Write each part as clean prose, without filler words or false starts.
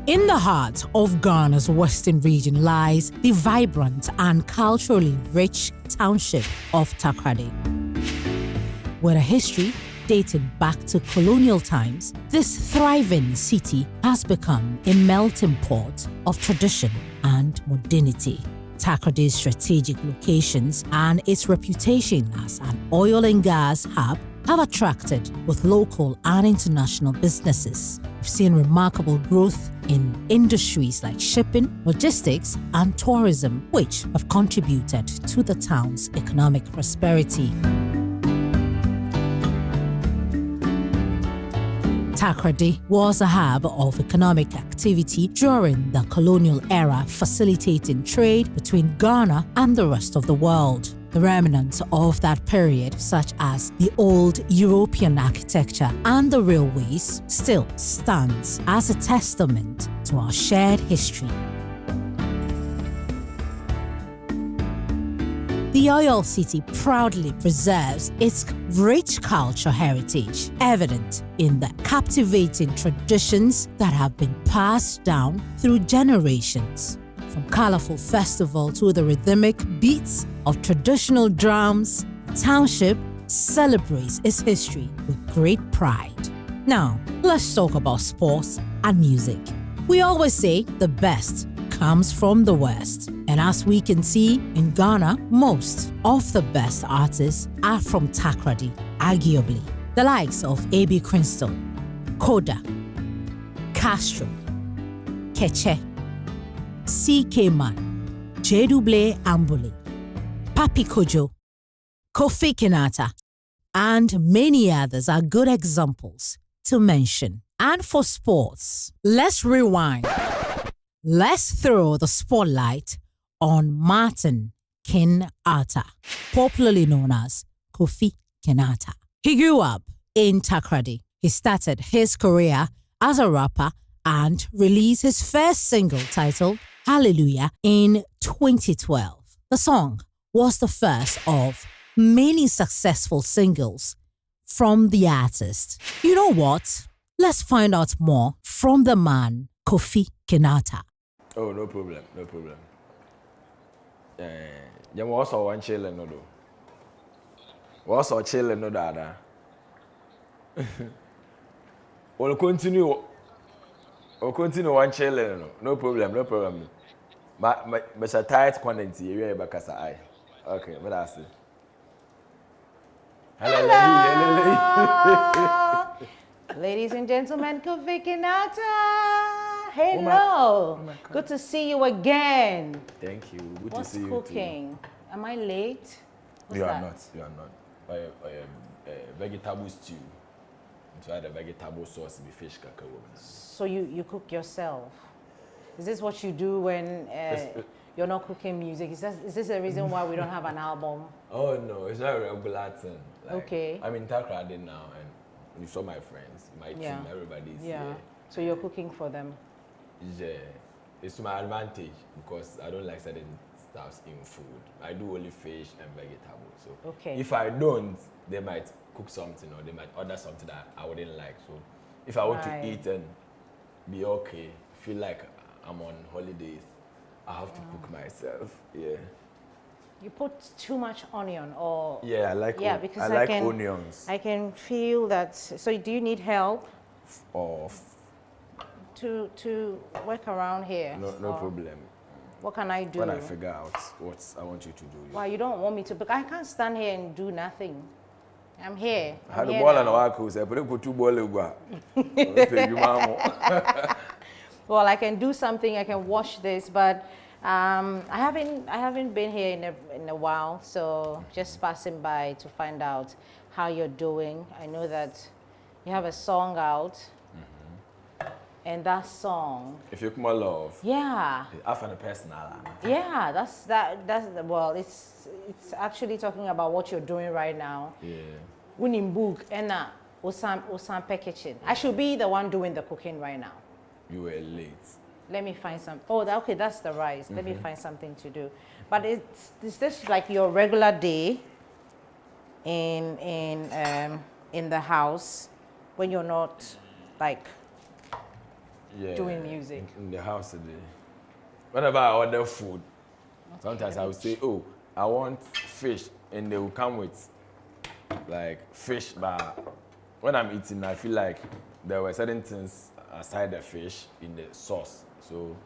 In the heart of Ghana's western region lies the vibrant and culturally rich township of Takoradi. With a history dating back to colonial times, this thriving city has become a melting pot of tradition and modernity. Takoradi's strategic locations and its reputation as an oil and gas hub have attracted both local and international businesses. We've seen remarkable growth in industries like shipping, logistics, and tourism, which have contributed to the town's economic prosperity. Takoradi was a hub of economic activity during the colonial era, facilitating trade between Ghana and the rest of the world. The remnants of that period, such as the old European architecture and the railways, still stands as a testament to our shared history. The Oil City proudly preserves its rich cultural heritage, evident in the captivating traditions that have been passed down through generations. From colorful festival to the rhythmic beats of traditional drums, the township celebrates its history with great pride. Now, let's talk about sports and music. We always say the best comes from the West. And as we can see in Ghana, most of the best artists are from Takoradi, arguably. The likes of A.B. Crystal, Koda, Castro, Keche, C.K. Man, J.W. Ambule, Papi Kojo, Kofi Kinaata, and many others are good examples to mention. And for sports, let's rewind. Let's throw the spotlight on Martin Kinata, popularly known as Kofi Kinaata. He grew up in Takoradi. He started his career as a rapper and released his first single titled Hallelujah in 2012. The song was the first of many successful singles from the artist. You know what? Let's find out more from the man, Kofi Kinaata. Oh, no problem, no problem. You also want chilling, no do. Also chilling, no dada. We'll continue one chilling, no problem, no problem. But a tight quantity, you are back as I. Okay, but that's it. Hello. Ladies and gentlemen, Kofi Kinaata. Hello. Oh my good to see you again. Thank you. Good What's to see cooking? You too. Am I late? What's you are that? not. You are not. Vegetable stew. To add a vegetable sauce with fish kaka. So you cook yourself? Is this what you do when you're not cooking music? Is this the reason why we don't have an album? Oh no, it's not a regular thing. Like, okay. I'm in Takoradi now, and you saw my friends, my team, everybody's here. So you're cooking for them? Yeah, it's to my advantage because I don't like certain stuffs in food. I do only fish and vegetables. So if I don't, they might cook something or they might order something that I wouldn't like. So if I want to eat and be okay, feel like I'm on holidays, I have to cook myself. Yeah. You put too much onion or? Yeah, I like because I like onions. I can feel that. So do you need help? To work around here? No problem. What can I do? When I figure out what I want you to do. Why you don't want me to? Because I can't stand here and do nothing. I'm here. I had a ball and a walk. I put two balls. Well, I can do something. I can wash this, but I haven't been here in a while. So just passing by to find out how you're doing. I know that you have a song out. And that song. If you come love. Yeah. I find a personal. Yeah, that's well, it's actually talking about what you're doing right now. Yeah. Winning book and Osam packaging. I should be the one doing the cooking right now. You were late. Let me find some. Oh, okay, that's the rice. Let me find something to do. But is this like your regular day in the house when you're not like doing music? In the house today. Whenever I order food, sometimes I will say, oh, I want fish, and they will come with like fish, but when I'm eating, I feel like there were certain things aside the fish in the sauce. So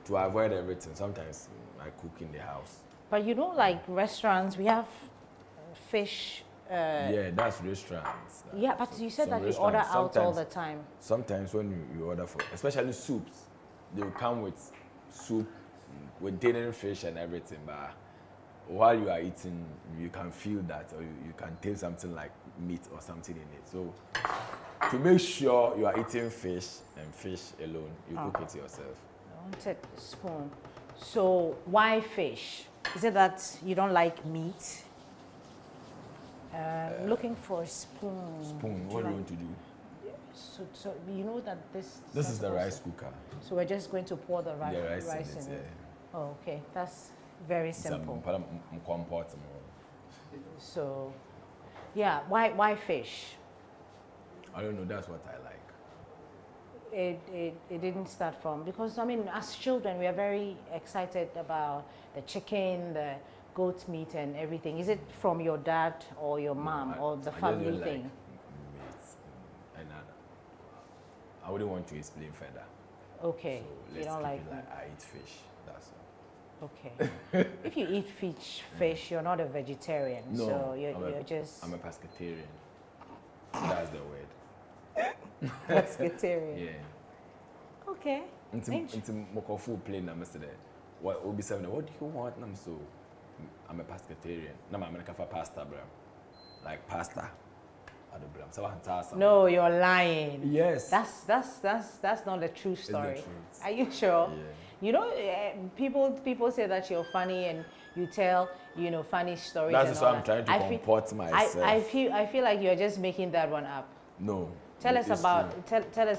to avoid everything, sometimes I cook in the house. But you know, like restaurants, we have fish. Yeah, that's restaurants. Yeah, but you said that you order out all the time. Sometimes when you order for, especially soups, they will come with soup containing fish and everything. But while you are eating, you can feel that, or you can taste something like meat or something in it. So to make sure you are eating fish and fish alone, you cook it yourself. I wanted a spoon. So why fish? Is it that you don't like meat? Looking for a spoon. Spoon, what do you want to do? So you know that this is the rice cooker. So we're just going to pour the rice in it. Yeah. Oh, okay. That's very simple. So, yeah, why fish? I don't know, that's what I like. It didn't start from, because I mean, as children, we are very excited about the chicken, the goat meat and everything. Is it from your dad or your mom or the family thing? Like and I wouldn't want to explain further. Okay. So you don't like I eat fish. That's all. Okay. If you eat fish, you're not a vegetarian. No, so you're just. I'm a pescatarian. That's the word. Pescatarian. Yeah. Okay. Into Mokofu plane, I'm saying, what will be 7? What do you want? I'm a pescatarian. No, I'm going for pasta, bro. Like pasta. No, you're lying. Yes. That's not the true story. Are you sure? Yeah. You know, people say that you're funny and you tell, funny stories. That's just why I'm trying to comport myself. I feel like you're just making that one up. No. Tell us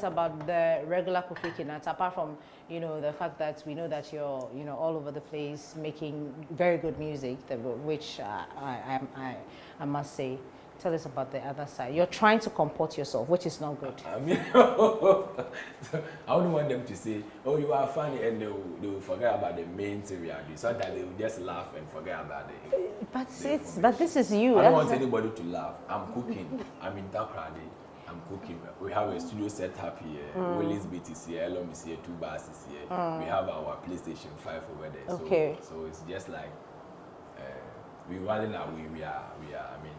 about the regular Kofi Kinaata, apart from the fact that we know that you're all over the place making very good music, which I must say. Tell us about the other side. You're trying to comport yourself, which is not good. I mean, I wouldn't want them to say, "Oh, you are funny," and they will forget about the main thing we are doing. Sometimes they will just laugh and forget about it. But this is you. I don't want anybody to laugh. I'm cooking. I'm in Takoradi. I'm cooking. We have a studio set up here. Willie's beat is here. Elom is here. 2 bars is here. We have our PlayStation 5 over there. Okay. So it's just like we're running away. We are. I mean,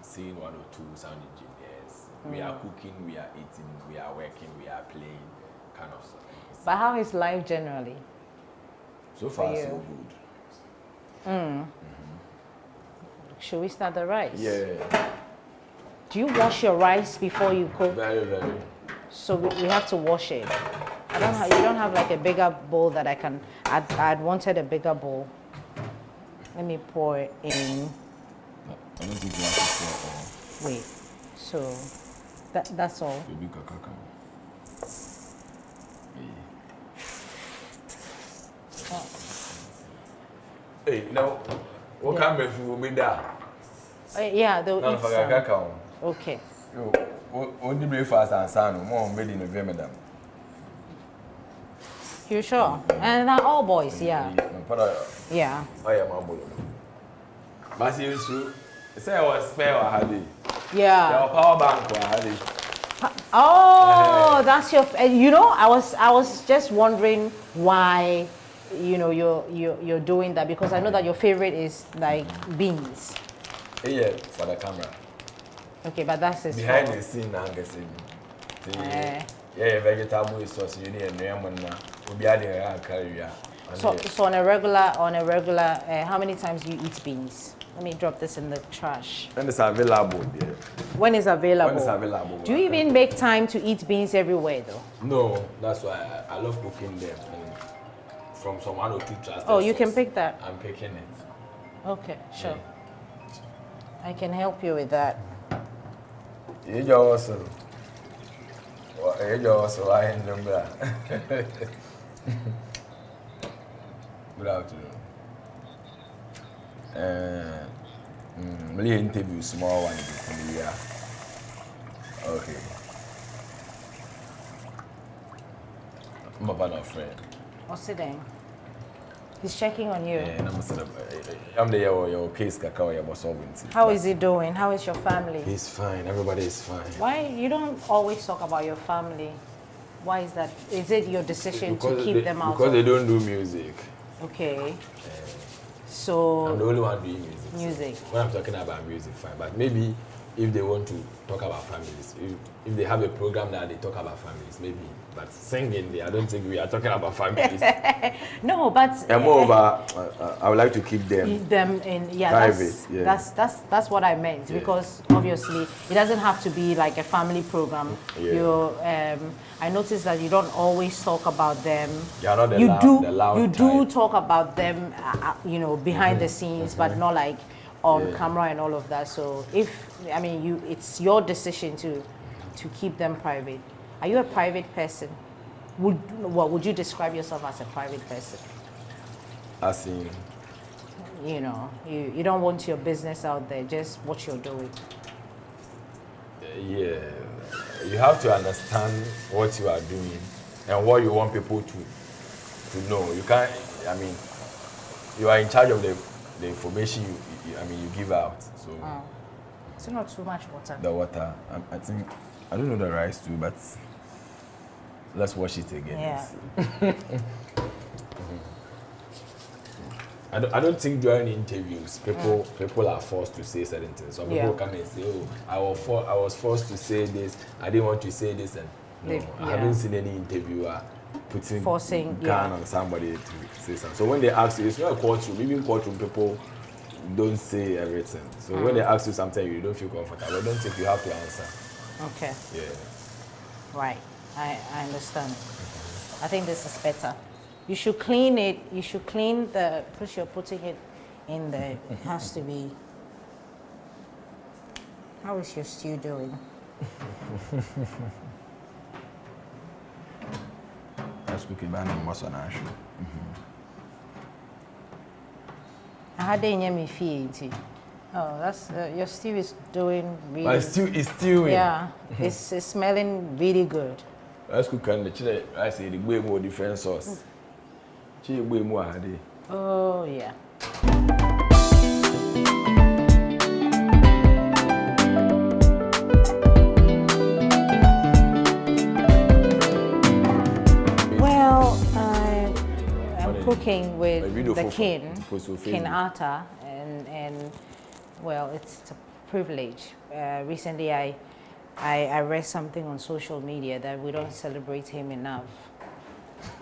seeing 1 or 2 sound engineers. We are cooking. We are eating. We are working. We are playing. Kind of stuff. But how is life generally? So far, so good. Should we start the rice? Yeah. Do you wash your rice before you cook? Very, very. So we have to wash it. You don't have like a bigger bowl that I can. I'd wanted a bigger bowl. Let me pour it in. I don't think you have to pour all. Wait. So that's all. Baby kakaka. Hey, now what kind of food will be there? Yeah, they'll eat some. Some. Okay. What the breakfast and son? More made in the madam. You sure? And they're all boys, yeah. Yeah. I am a boy. But you true. Say I was spare or had it. Yeah. Your power bank or had it. Oh, that's your. I was just wondering why, you're doing that, because I know that your favorite is like beans. Yeah, for the camera. Okay, but that's his behind the scene now, yeah, vegetable sauce. You need a new one now. We'll be adding a career. So on a regular, how many times do you eat beans? Let me drop this in the trash. When it's available, yeah. When it's available. When it's available. Do you even make time to eat beans everywhere, though? No, that's why I love cooking them. And from some 1 or 2 trust. Oh, you can pick that. I'm picking it. Okay, sure. Yeah. I can help you with that. You also. I am Good afternoon. Really interview small one in the year. Okay. I'm a partner friend. Oh, sit down. He's checking on you. Yeah, I'm the your case cacao your solving. How is he doing? How is your family? He's fine. Everybody is fine. Why you don't always talk about your family? Why is that? Is it your decision to keep them out? Because they don't do music. Okay. So I'm the only one doing music. Music. So when I'm talking about music, fine. But maybe if they want to talk about families, if they have a program that they talk about families, maybe. But singing, I don't think we are talking about families. No, but moreover, I would like to keep them in private. That's what I meant, because obviously it doesn't have to be like a family program. Yeah. I noticed that you don't always talk about them. You're not the loud do talk about them, behind the scenes, but not like on camera and all of that. So it's your decision to keep them private. Are you a private person? Would you describe yourself as a private person? As in? You don't want your business out there, just what you're doing. Yeah. You have to understand what you are doing and what you want people to know. You can't, you are in charge of the information you give out. So. So not too much water. The water. I think, I don't know the rice too, but let's wash it again. Yeah. I don't think during interviews people are forced to say certain things. Some people come and say, "Oh, I was forced to say this. I didn't want to say this." And I haven't seen any interviewer forcing gun on somebody to say something. So when they ask you, it's not a courtroom. Even courtroom people don't say everything. So when they ask you something you don't feel comfortable, I don't think you have to answer. Okay. Yeah. Right. I understand. I think this is better. You should clean it. You should clean because you're putting it in there. It has to be. How is your stew doing? Let's cook it back in Mosanash. I had a fee. Oh, that's your stew is doing really. My stew is stewing. Yeah, it's smelling really good. Let's cook and the chili. I say the way more different sauce. Chili way more hard. Oh yeah. Well, I'm cooking with the Kinata, and well, it's a privilege. Recently, I read something on social media that we don't celebrate him enough.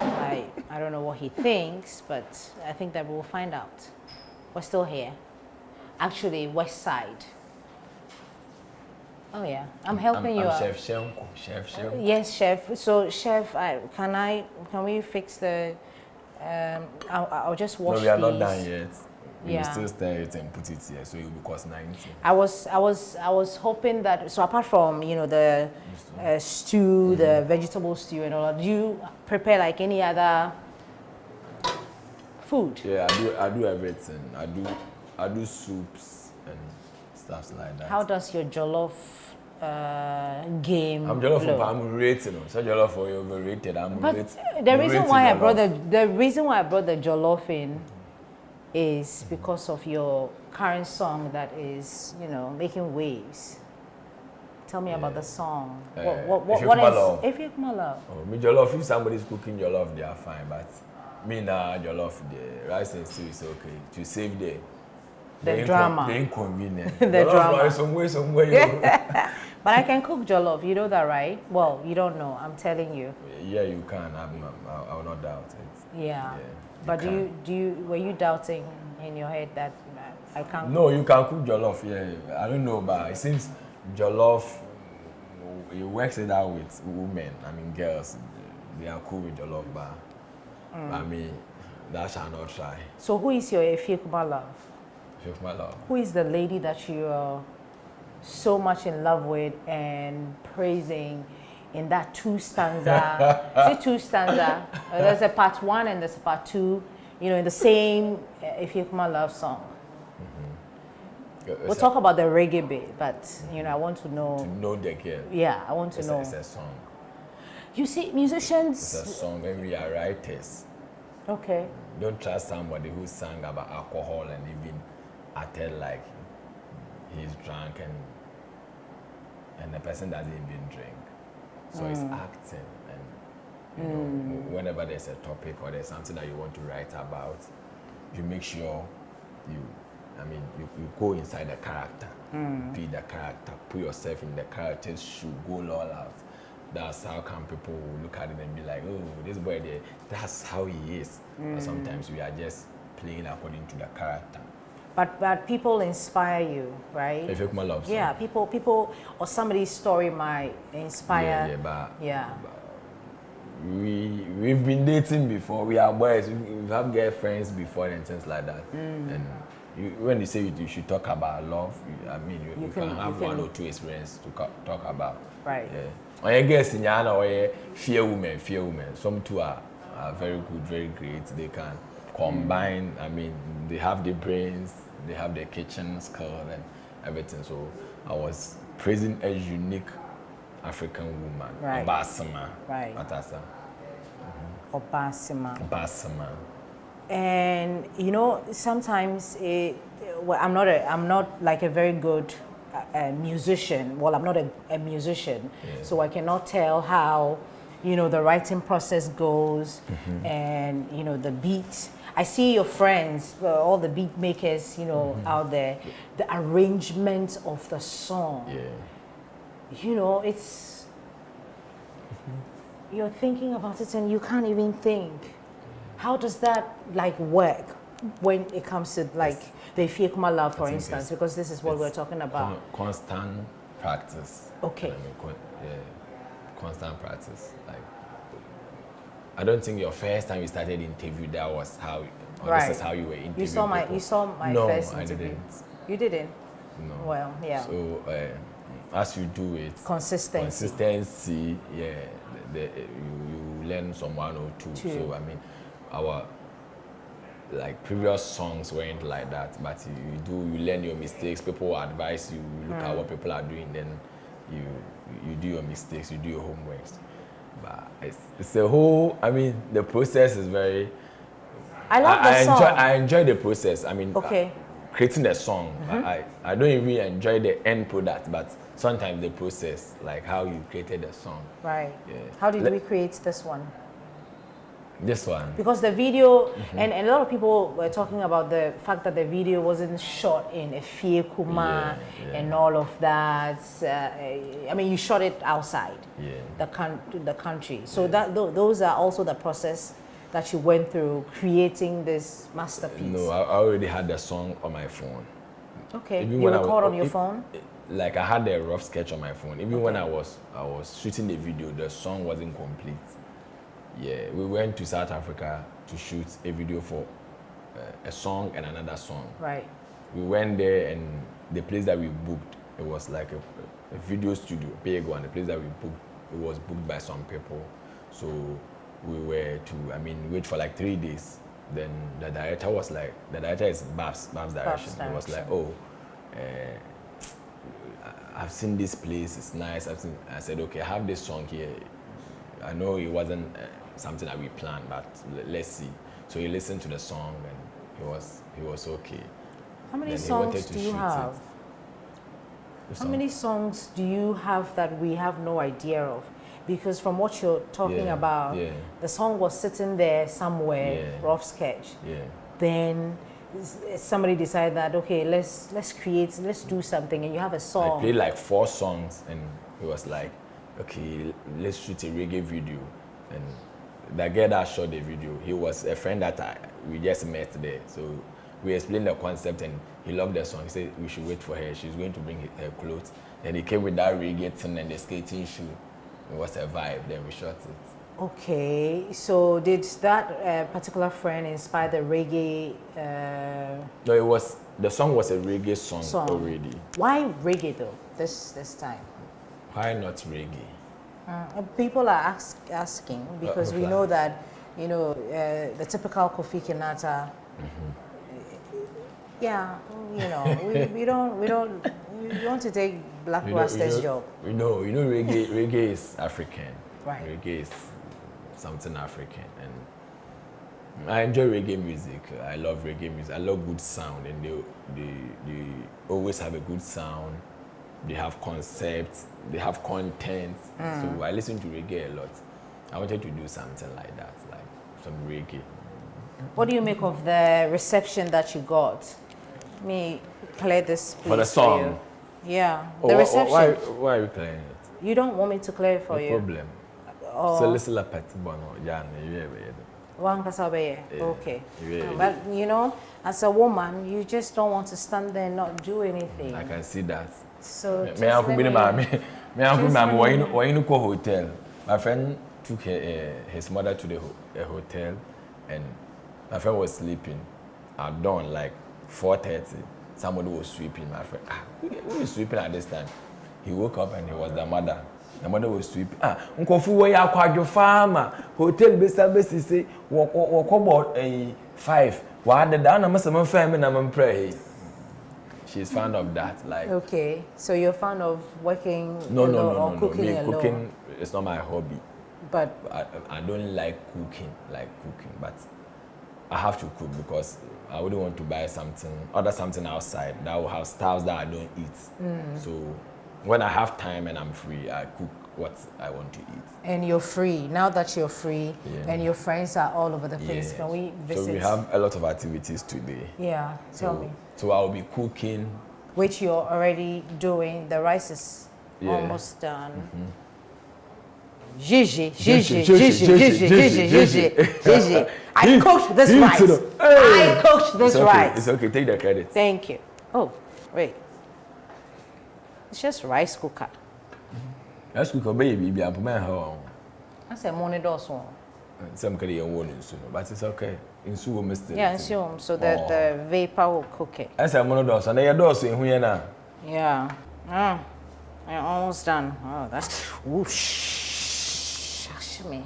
I don't know what he thinks, but I think that we'll find out. We're still here. Actually, West Side. Oh yeah, I'm helping you out. Chef Shenko. Yes, chef. So chef, can we fix the? I'll just wash these. No, we are not done yet. We will still stir it and put it here, so it will be cost 90. I was hoping that, so apart from the stew, the vegetable stew and all that, do you prepare like any other food? Yeah, I do everything. I do soups and stuff like that. How does your jollof game? I'm I'm rating. So jollof for you overrated. The reason why I brought the jollof in is because of your current song that is, making waves. Tell me about the song. What is If My Love? Oh, me jollof, if somebody's cooking jollof, they are fine, but me nah jollof, the rice and stew is okay. To save the drama. The inconvenience. The drama. Somewhere. But I can cook jollof, you know that, right? Well, you don't know, I'm telling you. Yeah, you can. I will not doubt it. Yeah. But were you doubting in your head that I can't? No, you can cook jollof. Yeah, I don't know, but it seems jollof. You works it out with women. Girls, they are cool with jollof, but that shall not try. So who is your Efik love? Efik love. Who is the lady that you are so much in love with and praising? In that 2 stanza, is it 2 stanza? There's a part 1 and there's a part 2, in the same If You My Love song. We'll talk about the reggae bit, but I want to know. To know the girl. Yeah, I want to know. It's a song. You see, musicians... It's a song when we are writers. Okay. Don't trust somebody who sang about alcohol and even acted like he's drunk and the person doesn't even drink. So it's acting, and you know, whenever there's a topic or there's something that you want to write about, you make sure you go inside the character, be the character, put yourself in the character's shoe, go all out. That's how come people will look at it and be like, oh, this boy there, that's how he is. But sometimes we are just playing according to the character. But people inspire you, right? Yeah, people, or somebody's story might inspire. We've been dating before. We are boys. We have girlfriends before and things like that. And when you say you should talk about love, you can have one or two experiences to talk about. Right. Yeah. Or you guess in Yana or fear women. Some two are very good, very great. They can combine. They have the brains, they have the kitchen skill and everything. So I was praising a unique African woman, right. Obasama. Right. Matasa. Obasama. And you know, sometimes I'm not like a very good musician. Well, I'm not a musician, so I cannot tell how, you know, the writing process goes, and you know, the beat. I see your friends, all the beat makers, you know, out there, the arrangement of the song. You know, it's you're thinking about it and you can't even think. How does that like work when it comes to like the Ifeakuma love, for instance, because this is what we're talking about? Constant practice. Okay. Constant practice. Like, I don't think your first time you started interview that was how, this is how you were interviewing. You saw my first interview. I didn't. You didn't? No. Well, yeah. So as you do it, consistency, you learn some one or two. So our like previous songs weren't like that, but you learn your mistakes. People will advise you, look at what people are doing, then you do your mistakes, you do your homeworks. But it's a whole, the process is very... I enjoy the process. Creating a song, I don't even enjoy the end product, but sometimes the process, like how you created a song. Right. Yeah. How did we create this one? This one. Because the video, and a lot of people were talking about the fact that the video wasn't shot in Ifeakuma and all of that. You shot it outside the country. So that those are also the process that you went through creating this masterpiece. No, I already had the song on my phone. Okay, you record on your phone? Like I had a rough sketch on my phone. Even when I was shooting the video, the song wasn't complete. Yeah, we went to South Africa to shoot a video for a song and another song. Right. We went there, and the place that we booked, it was like a video studio, big one. The place that we booked, it was booked by some people. So we were to, wait for like 3 days. Then the director was like, the director is Babs direction. He was like, I've seen this place, it's nice. I said, okay, I have this song here. I know it wasn't something that we planned, but let's see. So he listened to the song and he was okay. How many songs do you have? How many songs do you have that we have no idea of? Because from what you're talking about, the song was sitting there somewhere, rough sketch. Then somebody decided that, okay, let's do something, and you have a song. I played like 4 songs, and it was like, okay, let's shoot a reggae video. And the girl that shot the video, he was a friend that we just met there. So we explained the concept, and he loved the song. He said we should wait for her. She's going to bring her clothes. Then he came with that reggae thing and the skating shoe. It was a vibe. Then we shot it. Okay, so did that particular friend inspire the reggae? No, the song was a reggae song already. Why reggae though? This time. Why not reggae? People are asking because we know that, the typical Kofi Kinaata. Yeah, we want to take Black Rasta's job. Reggae is African. Right. Reggae is something African, and I enjoy reggae music. I love reggae music. I love good sound, and they always have a good sound. They have concepts, they have content. So I listen to reggae a lot. I wanted to do something like that, like some reggae. What do you make of the reception that you got? Let me clear this, please. For the song? Yeah, the reception. Why are you clearing it? You don't want me to clear it for you? No problem. So listen to Petit Bono, Jan, Okay. But you know, as a woman, you just don't want to stand there and not do anything. I can see that. So me uncle be why you go hotel. My friend took his mother to the hotel, and my friend was sleeping at dawn, like 4:30. Somebody was sweeping. My friend, who is sweeping at this time? He woke up and he was the mother. The mother was sweeping. Nkofu we ya kwadwo farmer hotel besi say wo about 5. Wa the down na masam fam na mam pray. She's fond of that, like. Okay, so you're fond of working or cooking me, alone? Cooking is not my hobby. But I don't like cooking, but I have to cook because I wouldn't want to buy something outside that will have stuff that I don't eat. So when I have time and I'm free, I cook what I want to eat. And you're free. Now that you're free and your friends are all over the place, can we visit? So we have a lot of activities today. Yeah, tell me. So I'll be cooking. Which you're already doing. The rice is almost done. Gigi. I cooked this rice. I cooked this rice. It's okay, take the credit. Thank you. Oh, wait. It's just rice cooker. Rice cooker, baby, I'm putting her. I said morning also. Some kind of one, but it's okay. In so mistake. Yeah, so that the vapor will cook it. I said monodos, and they are those in here. Yeah. I'm almost done. Oh, that's whoosh. Me.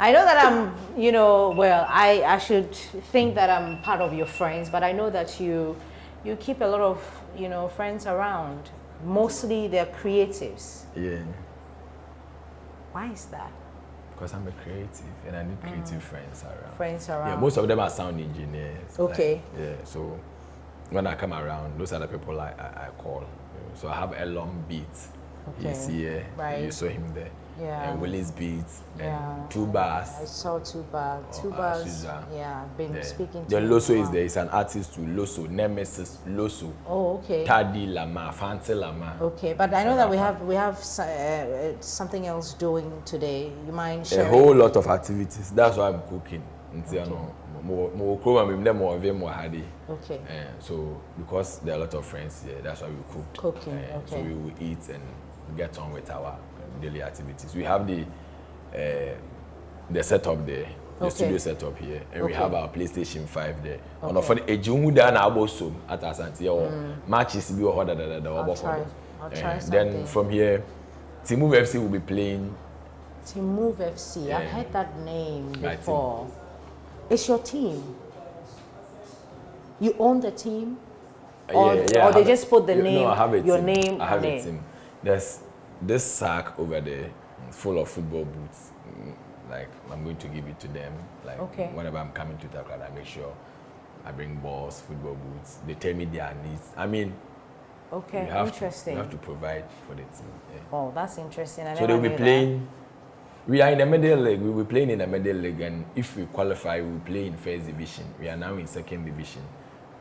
I know that I'm, I should think that I'm part of your friends, but I know that you keep a lot of, friends around. Mostly they're creatives. Yeah. Why is that? Because I'm a creative and I need creative friends around. Yeah, most of them are sound engineers. Okay. Like, yeah, so when I come around, those are the people I call. So I have a long beat. Okay. He's here. Right. You saw him there. Yeah. And Willie's beats. Yeah. And 2 bars. I saw 2 bars. 2 bars. Yeah, I've been speaking to the Loso is there. He's an artist too. Loso, Nemesis, Loso. Oh, okay. Tadi Lama, Fancy Lama. Okay, but I know that we have something else doing today. You mind sharing? A whole lot of activities. That's why I'm cooking. Okay. Okay. So because there are a lot of friends here, that's why we cook. Cooking. Okay. So we will eat and get on with our daily activities. We have the setup there, the studio setup here, and we have our PlayStation 5 there. And for the Ejunhuda na abosom at Asante or matches be or I'll try something. Then from here, Timove FC will be playing. Timove FC. I've heard that name before. It's your team. You own the team, or they just put the name, your name. I have a team. There's this sack over there full of football boots. Like I'm going to give it to them. Like whenever I'm coming to Takoradi, I make sure I bring balls, football boots. They tell me their needs. I mean, interesting. You have to provide for the team. Yeah. Oh, that's interesting. So they'll be playing. We are in the middle league. We will be playing in the middle league, and if we qualify, we will play in first division. We are now in second division,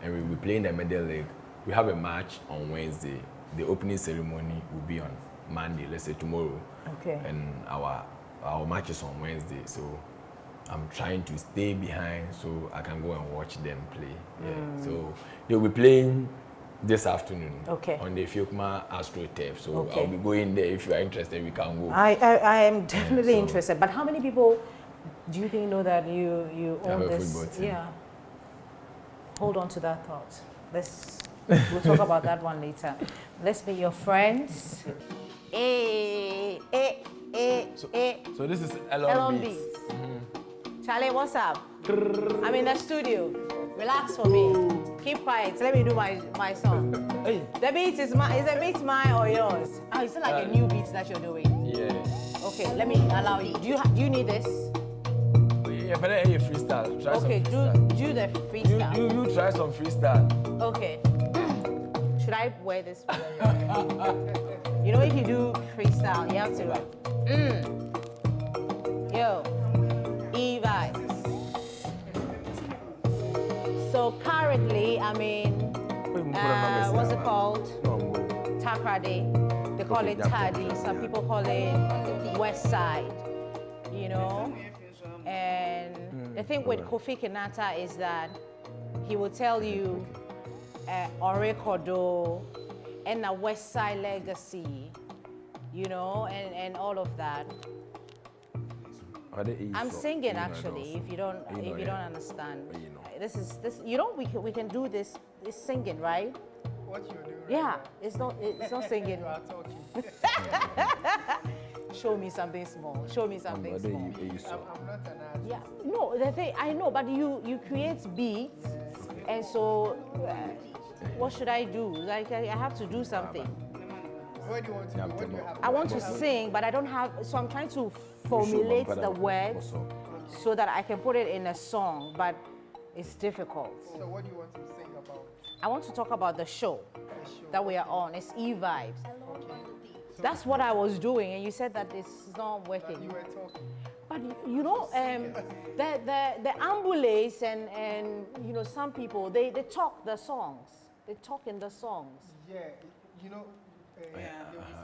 and we will play in the middle league. We have a match on Wednesday. The opening ceremony will be on Monday, let's say tomorrow. Okay. And our match is on Wednesday, so I'm trying to stay behind so I can go and watch them play. Yeah. So they'll be playing this afternoon on the Fiokma Astro Turf. So I'll be going there. If you are interested, we can go. I am definitely interested. But how many people do you think know that you own this? Football team. Yeah. Hold on to that thought. We'll talk about that one later. Let's be your friends. So this is Elon Beats. Charlie, what's up? I'm in the studio. Relax for me. Keep quiet. Let me do my song. Hey. The beat is the beat mine or yours? Oh, is it like a new beat that you're doing? Yeah. Okay, let me allow you. Do you need this? Yeah, but I freestyle. Try okay, some freestyle. do the freestyle. You try some freestyle. Okay. Should I wear this? You know, if you do freestyle, you have to. Yo, Evibes. So currently, I mean, what's it called? Takoradi. They call it Taddy. Some people call it West Side. You know. And the thing with Kofi Kinaata is that he will tell you Orekodo and a West Side legacy, you know, and all of that. I'm singing actually. If you don't understand, this you know we can do this singing, right? What you're doing? Yeah, it's not singing. You are talking. Show me something small. Show me something small. I'm not an artist. Yeah, no, the thing I know, but you create beats, and so what should I do? Like I have to do something. What do you want to do? What do you have? I want to sing, but I don't have. So I'm trying to formulate the words so that I can put it in a song, but it's difficult. So what do you want to sing about? I want to talk about the show that we are on. It's Evibes. Okay. That's what I was doing, and you said that it's not working. You were talking. But you know, the ambulance and you know, some people they talk the songs. They talk in the songs. Yeah, you know, they will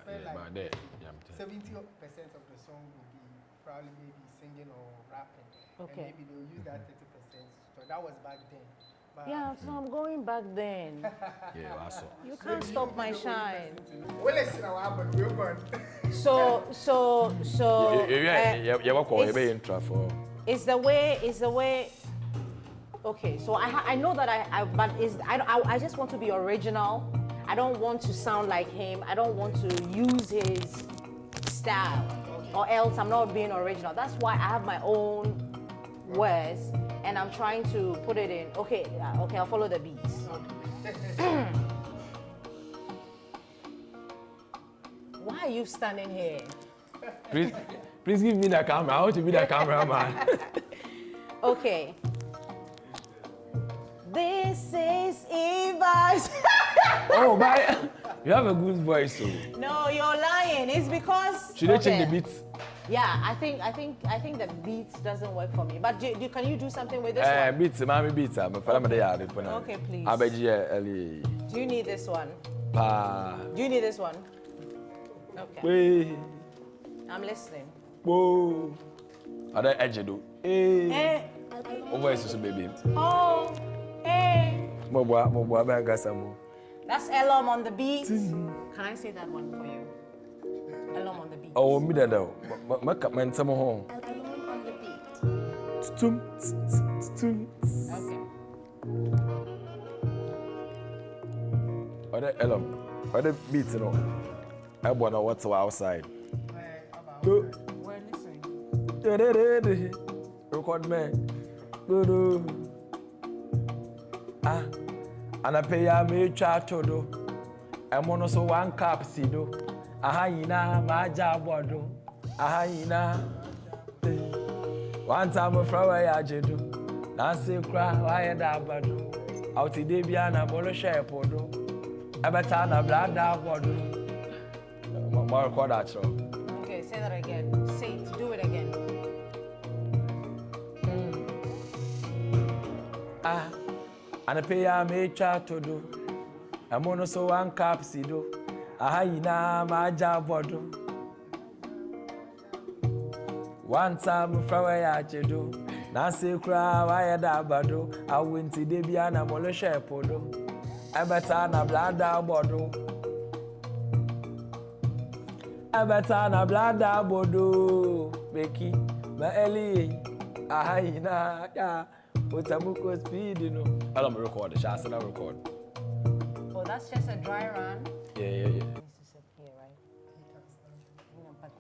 spend like 70% of the song will be probably maybe singing or rapping. Okay. And maybe they'll use that 30%. So that was back then. But Yeah, so I'm going back then. Yeah, I saw. You can't stop my shine. well, listen, but we're going. So it's the way. Okay, so I know that but I just want to be original. I don't want to sound like him. I don't want to use his style, or else I'm not being original. That's why I have my own words, and I'm trying to put it in. Okay, I'll follow the beats. Why are you standing here? Please give me the camera. I want to be the cameraman. Okay. This is Evibes. Oh, but you have a good voice, so. No, you're lying. It's because. Should I change the beats? Yeah, I think the beats doesn't work for me. But can you do something with this one? Beats, mommy beats. Okay, please. Do you need this one? Do you need this one? Okay. I'm listening. Whoa. Are they edge do? Eh. Over is baby. Oh. Eh. Mo. That's Elom on the beat. Can I say that one for you? Elom on the beat. Oh, me that though. Man, some home. Elom on the beat. Okay. Are they Elom? Are they beats, you know? I want to what's outside. We're listening. Record me. And I pay a me chat to do. I'm on also one cup, see do. Ahina, my job, do. Ahina. One time of flower, I do. Nancy cry, why a dabado. Out to Debiana, Molo Share Podo. Abatana, blood dab, more record that show. Okay, say that again. Say it. Do it again. And I pay a me chat to do. I'm on also one cup, see do. Ahina, my job, do. One time from where I do. Nancy cry, why a dabado. I went to Debiana, Molo Share Podo. Abatana, blood dab, Abatana blada bodo Becky ma Ellie ahina ya utamuko speed no I don't record the shall I record. Oh, that's just a dry run. Yeah. Needs to sit here, right?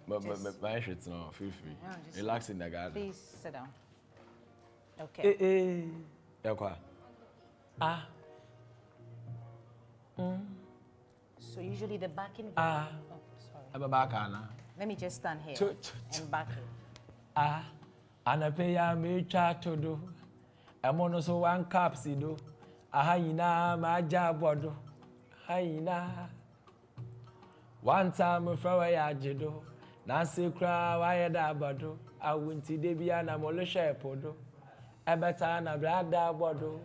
But my shit's no feel free. No, Relax in the garden. Please sit down. Okay. Yeah, kwa. So usually the backing. Sorry. Let me just stand here and back it. Anapeya me to do. Emono so one capsi do. Ahayina maja bodo. Hayina. One time from a yajido. Nancy cry why da bodo. I went to Debia na molosha podo. Ebeta na blada bodo.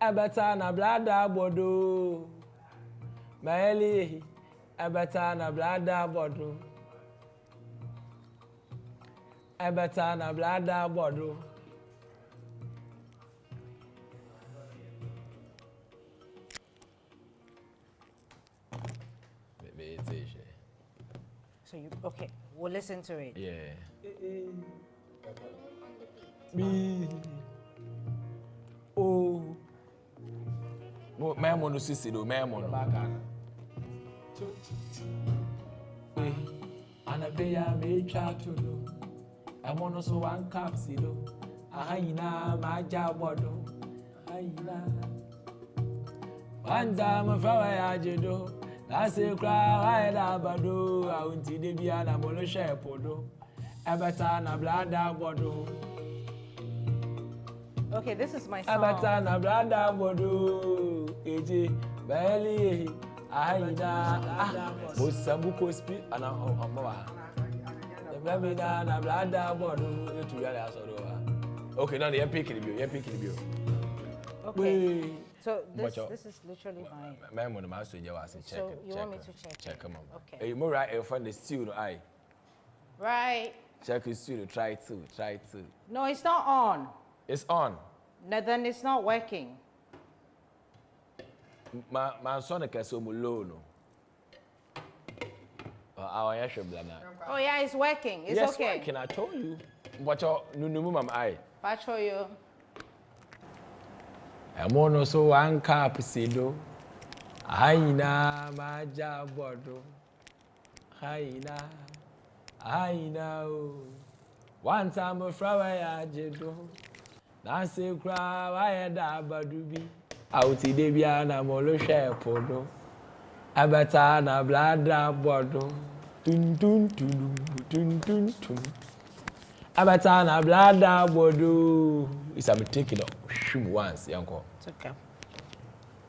Ebeta na blada bodo. Maeli. Ebeta na blada bodo. Ebeta na blada bodo. So you okay? We'll listen to it. Yeah. Me. Oh. Memo no sisi do memo no. Anapeya me try to do. Emono so one capsi do. Ahayina maja bodo. Ahayina. One time from a yajido. That's a cry, I have a do. I went to the Biana Molosha Podo. Abatana Blada Bodo. Okay, this is my song. Abatana Blada Bodo. AJ, Belly, Aida, Musabuko speak, and I'm the Babina Blada Bodo. Okay, now the epic review. Okay. So this is literally my. Man, when the master was check. So you want me to check? Check, come on. Okay. Hey, more right in front of the stew, no eye. Right. Check the stew, try to. No, it's not on. It's on. No, then it's not working. My son can so low, no. Our yasha blana. Oh yeah, it's working. It's yes, okay. Working, I told you. Watch out, no, mum, eye. I'll show you. Emono so one cap sido. Haina maja bodo. Haina. One time a flower jedo. Nancy cry why da badubi. Outi debiana molo share podo. Abata na blada bodo. Tun. Abata na blada bodo. It's a taking up. Once, yanko. It's okay.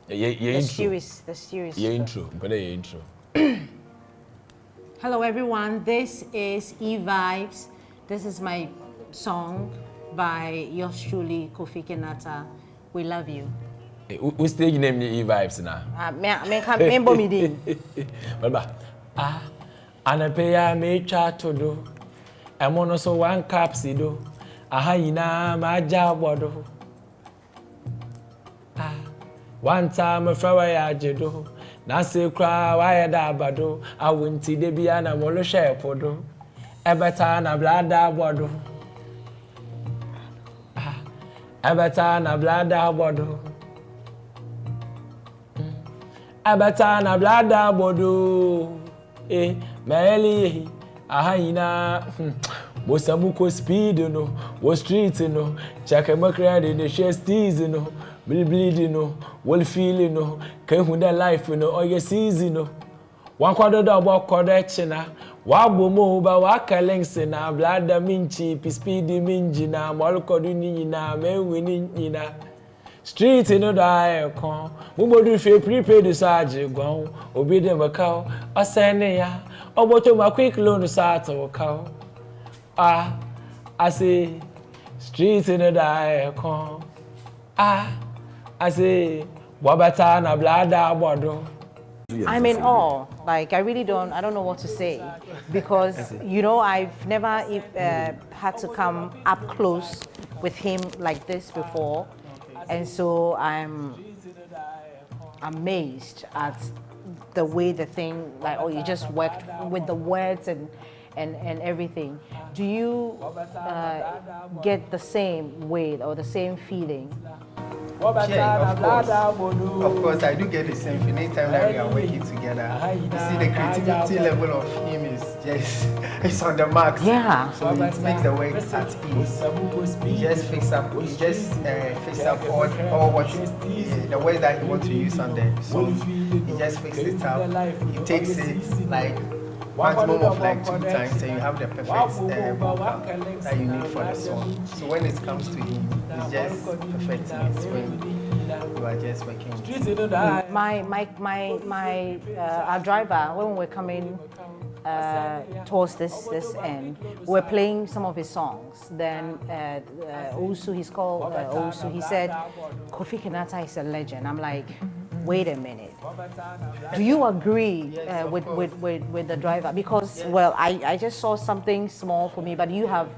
The stew is. Intro. Hello everyone. This is Evibes. This is my song by yours truly, Kofi Kinaata. We love you. Who stage name Evibes now? Remember me din. Anapeya me try to do. Emono so one capsi do. Ahayina maja bodo. One time a flower yajido. Nancy cry why da bado. I went to the Biana Molosha podo. Ebeta na blada bodo. Ebeta na blada bodo. Ebeta na blada bodo. Maeli, ahayina. Mosamuko speed, no. Wo street, no. Check a macrad the share steez, no. Bleed, no. Will feel, no. Came with that life, no. Or your season, no. One quarter double correction, Wabo moba waka links na blada minchi, speedy minjina, molko dunina, me winning. Street in a die con, Mubodu fe prepaid the sergeant gone, obey them a cow, or sending or what my quick loan start or cow. I say, street in a die con. I say, Wabatana blada bodo. I'm in awe. Like, I don't know what to say. Because, I've never had to come up close with him like this before. And so I'm amazed at the way the thing, you just worked with the words and everything. Do you get the same way or the same feeling? Yeah, of course, I do get the same feeling anytime that we are working together. You see, the creativity level of him is it's on the max. Yeah. So it makes the work at ease. He just fix up all what the way that he wants to use on the song. He just fixes it up. He takes it like maximum of like 2 times, and you have the perfect vocal that you need for the song. So when it comes to him, it's just perfecting it when you are just working with him. Our driver, when we were coming towards this end, we're playing some of his songs. Then Osu, he's called Osu, he said, Kofi Kinaata is a legend. I'm like, wait a minute. Do you agree with the driver? Because, well, I just saw something small for me, but you have,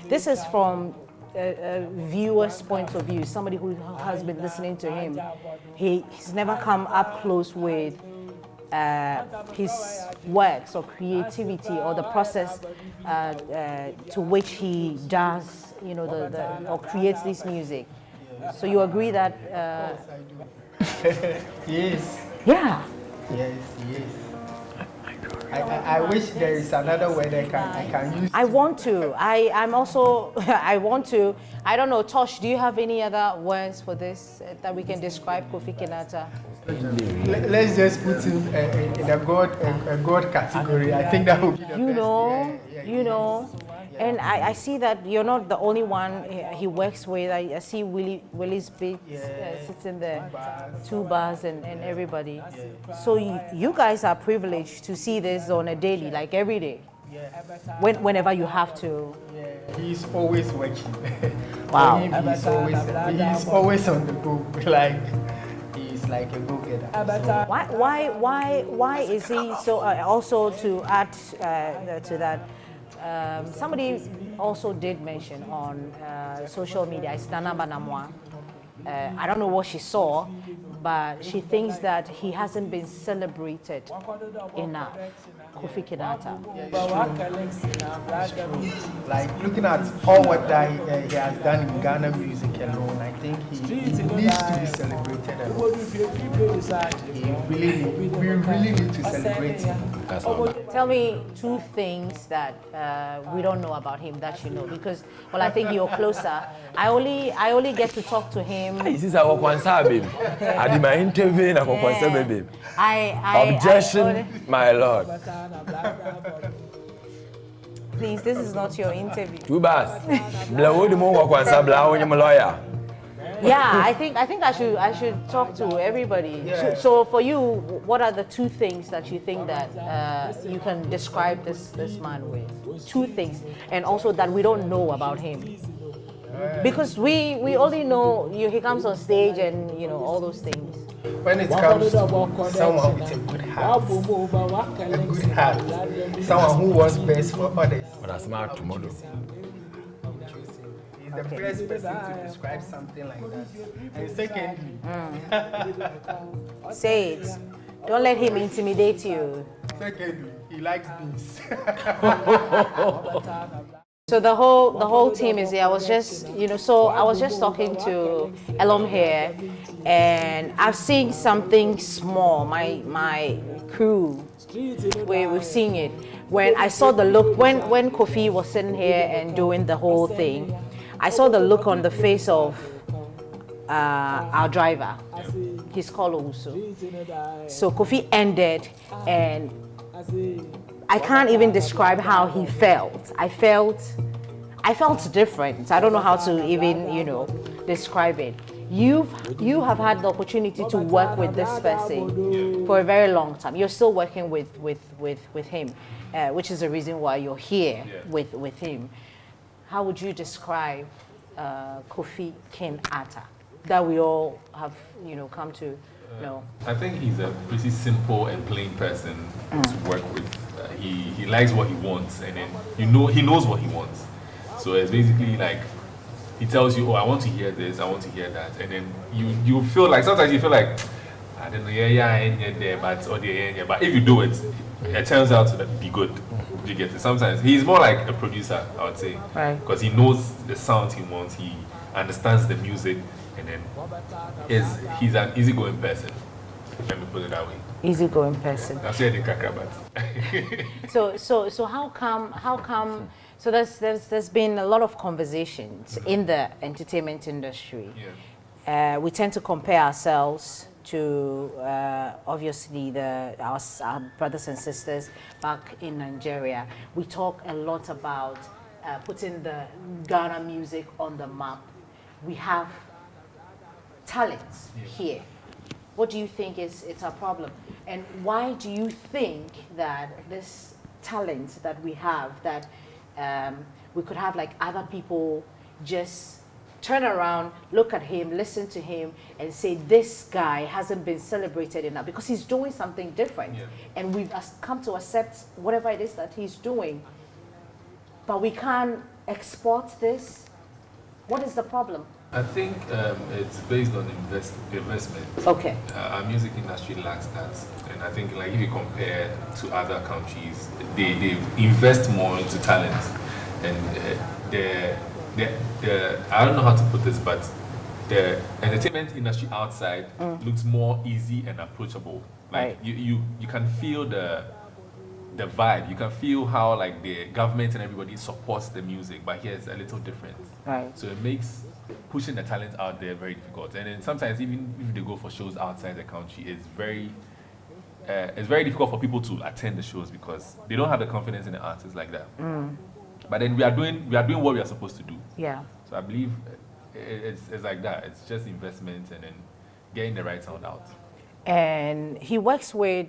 this is from a viewer's point of view, somebody who has been listening to him. He's never come up close with his works or creativity or the process to which he does, or creates this music. So you agree that? Yes. Yeah. Yes. I wish there is another word I can use. I want to. I'm also. I want to. I don't know, Tosh. Do you have any other words for this that we can describe Kofi Kinaata? Let's just put him in a God category. I think that would be the best. And I see that you're not the only one he works with. I see Willie's Beats sitting there, 2 bars and everybody. Yeah. So you guys are privileged to see this on a daily, like every day. Whenever you have to. Yeah, he's always working. Wow. He's always on the go. He's like a go-getter. So. Why is he so? Also to add to that. Somebody also did mention on social media, it's Nana Banamwa. I don't know what she saw, but she thinks that he hasn't been celebrated enough. Kofi Kinaata. It's true. Like looking at all what that he has done in Ghana music alone, I think he needs to be celebrated a lot. We really need to celebrate him. Tell me 2 things that we don't know about him that you know, because I think you're closer. I only get to talk to him. This is our babe. I did my interview and babe. Objection, my lord. Please, this is not your interview. 2 bars. Lawyer. Yeah, I think I should talk to everybody. Yeah. So for you, what are the 2 things that you think that you can describe this man with? 2 things, and also that we don't know about him. Because we only know he comes on stage and all those things. When it comes to someone with a good heart, someone who wants best for others. But I'm smart tomorrow. He's the best person to describe something like that. And secondly, say it. Don't let him intimidate you. Secondly, he likes beans. So the whole team is here. I was just talking to Elom here, and I've seen something small. My crew, we've seen it. When I saw the look, when Kofi was sitting here and doing the whole thing, I saw the look on the face of our driver. He's called Owusu. So Kofi ended, and I can't even describe how he felt. I felt different. I don't know how to even, describe it. You have had the opportunity to work with this person for a very long time. You're still working with him, which is the reason why you're here with him. How would you describe Kofi Kinaata that we all have, come to know? I think he's a pretty simple and plain person to work with. He likes what he wants, and then he knows what he wants. So it's basically like he tells you, "Oh, I want to hear this, I want to hear that," and then you feel like sometimes you feel like I don't know, but if you do it, it turns out to be good. You get it. Sometimes he's more like a producer, I would say, because he knows the sound he wants, he understands the music, and then he's an easygoing person. Let me put it that way. Easygoing person. I said the kakrabat. So how come? So there's been a lot of conversations in the entertainment industry. Yeah. We tend to compare ourselves to obviously our brothers and sisters back in Nigeria. We talk a lot about putting the Ghana music on the map. We have talents here. What do you think it's a problem? And why do you think that this talent that we have, that we could have like other people just turn around, look at him, listen to him, and say, this guy hasn't been celebrated enough because he's doing something different. Yeah. And we've come to accept whatever it is that he's doing. But we can't export this. What is the problem? I think it's based on investment. Okay. Our music industry lacks that. And I think like if you compare to other countries, they invest more into talent. And I don't know how to put this, but the entertainment industry outside looks more easy and approachable. Like right. you can feel the vibe. You can feel how like the government and everybody supports the music, but here it's a little different. Right. So it makes pushing the talent out there very difficult. And then sometimes even if they go for shows outside the country, it's very difficult for people to attend the shows because they don't have the confidence in the artists like that. But then we are doing what we are supposed to do. Yeah. So I believe it's like that. It's just investment and then getting the right sound out. And he works with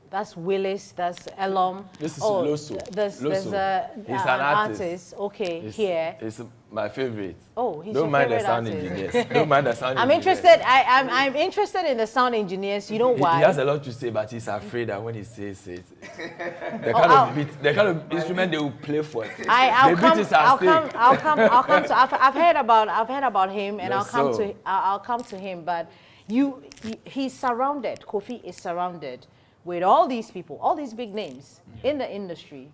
that's Willis, that's Elom. This is Loso. There's he's an artist. Okay, here. It's my favorite. Oh, he's Don't your mind the favorite sound artist. engineers. Don't mind the sound I'm engineers. interested. I'm interested in the sound engineers. You know why? He has a lot to say, but he's afraid that when he says it, the kind of instrument they will play for it. I'll come to. I've heard about him, and Yes, I'll come to him. But he's surrounded. Kofi is surrounded with all these people, all these big names in the industry,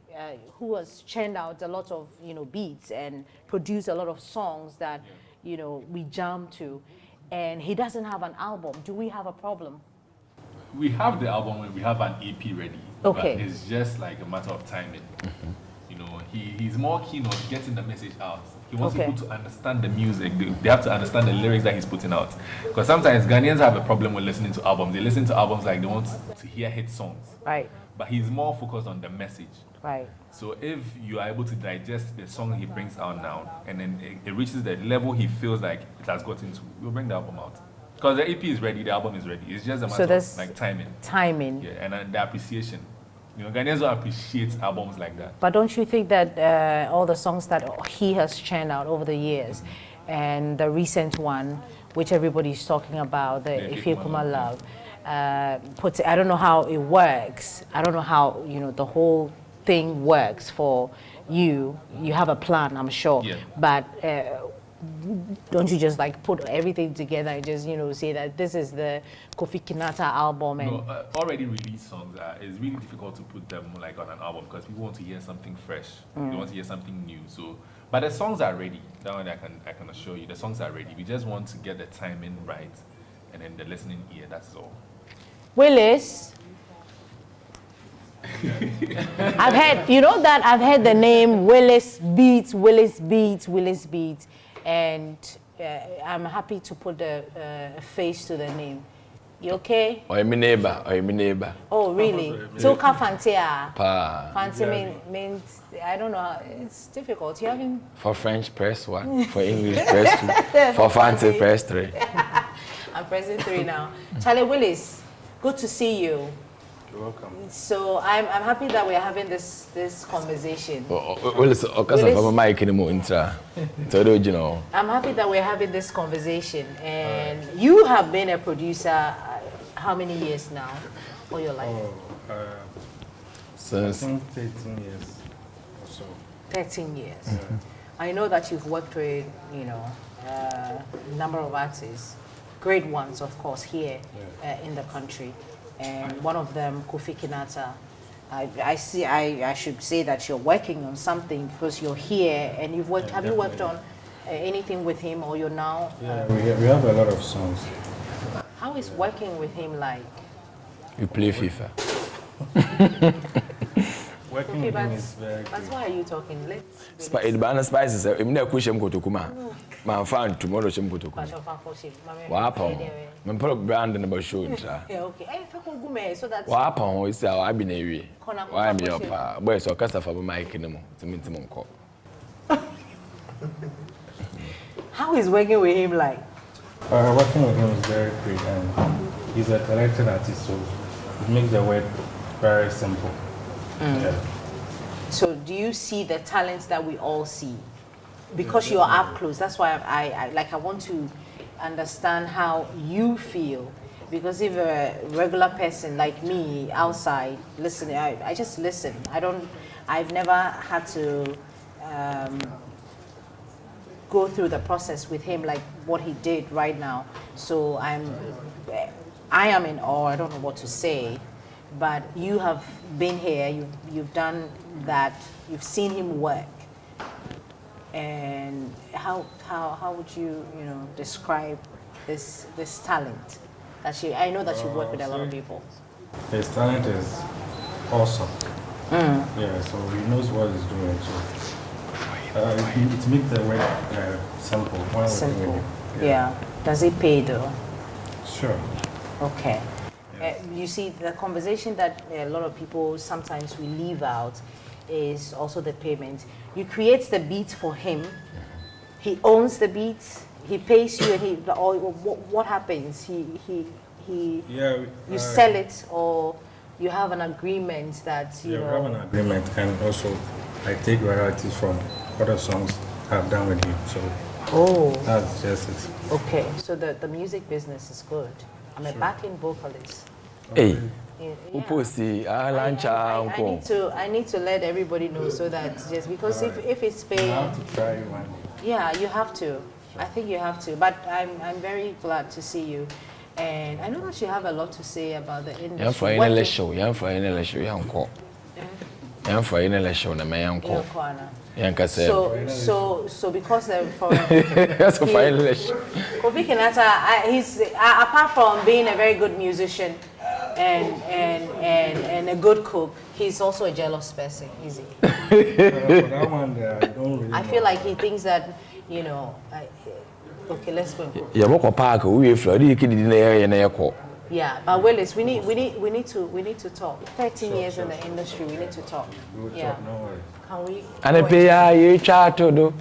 who has churned out a lot of beats and produced a lot of songs that we jam to, and he doesn't have an album. Do we have a problem? We have the album and we have an EP ready. Okay. But it's just like a matter of timing. He's more keen on getting the message out. He wants people to understand the music. They have to understand the lyrics that he's putting out. Because sometimes Ghanaians have a problem with listening to albums. They listen to albums like they want to hear hit songs. Right. But he's more focused on the message. Right. So if you are able to digest the song he brings out now, and then it reaches the level he feels like it has gotten to, we'll bring the album out. Because the EP is ready, the album is ready. It's just a matter of like timing. Timing. Yeah, and the appreciation. Ghanaians don't appreciate albums like that. But don't you think that all the songs that he has churned out over the years, and the recent one, which everybody's talking about, the If You Come Love, I don't know how it works. I don't know how the whole thing works for you. You have a plan, I'm sure. Yeah. But don't you just like put everything together and just say that this is the Kofi Kinaata album? And already released songs, it's really difficult to put them like on an album because people want to hear something fresh. They want to hear something new. So, but the songs are ready. That one I can assure you, the songs are ready. We just want to get the timing right, and then the listening ear. That's all. Willis. I've heard the name Willis Beats, and I'm happy to put a face to the name. You okay? Or my neighbor. Oh, really? Toka Fantia. Pa. Fanti means, I don't know, it's difficult. You haven't... For French, press 1. For English, press 2. For Fanti, press 3. I'm pressing 3 now. Charlie Willis, good to see you. You're welcome. So I'm happy that we're having this conversation. I'm happy that we're having this conversation, and you have been a producer how many years now? All your life? Since 13 years or so. 13 years. I know that you've worked with a number of artists, great ones, of course, here in the country. And one of them, Kofi Kinaata. I should say that you're working on something because you're here and you've worked. Have you worked on anything with him, or you're now? Yeah, we have a lot of songs. How is working with him like? You play FIFA. Working with him is very That's good. why are you talking? Let's. Banana spices. I'm not pushing Kotokuma. My fan tomorrow, Shim Kotokuma. What happened? I'm probably brand and about show. Yeah, okay. I talk good so that's. What happened is I've been away. Why am I up? Boys, or cast of my kingdom to meet him on call. How is working with him like? Working with him is very great, and he's a talented artist, so it makes the work very simple. Yeah. So do you see the talents that we all see? Because you're up close, that's why I want to understand how you feel. Because if a regular person like me outside listening, I just listen. I've never had to go through the process with him like what he did right now. So I am in awe. I don't know what to say. But you have been here, you've done that, you've seen him work. And how would you describe this talent that I know that you work with a lot of people. His talent is awesome. Yeah, so he knows what he's doing. So it makes the work simple. Simple. Yeah. Does it pay though? Sure. Okay. You see, the conversation that a lot of people sometimes we leave out is also the payment. You create the beats for him. He owns the beats. He pays you, and what happens? You sell it, or you have an agreement that you know. have an agreement, and also I take royalties from other songs I've done with you. So that's just it. Okay, so the music business is good. I'm a backing vocalist. Hey, I need to let everybody know so that just because if it's paying, you have to try one. Yeah, you have to. I think you have to. But I'm very glad to see you, and I know that you have a lot to say about the industry. I'm for any show. I'm for any show. I'm for any show. Na me yanko. So because that's a final show. Kofi Kinaata, he's apart from being a very good musician and a good cook, he's also a jealous person, is he? For that one, I don't really I feel like he thinks that, you know, okay, let's go. Yeah, what park we flood you kid in the area and airport. Yeah, but Willis, we need to talk. 13 years in the industry, we need to talk. Yeah. Talk, no worries. Can we? And I pay you chat to do.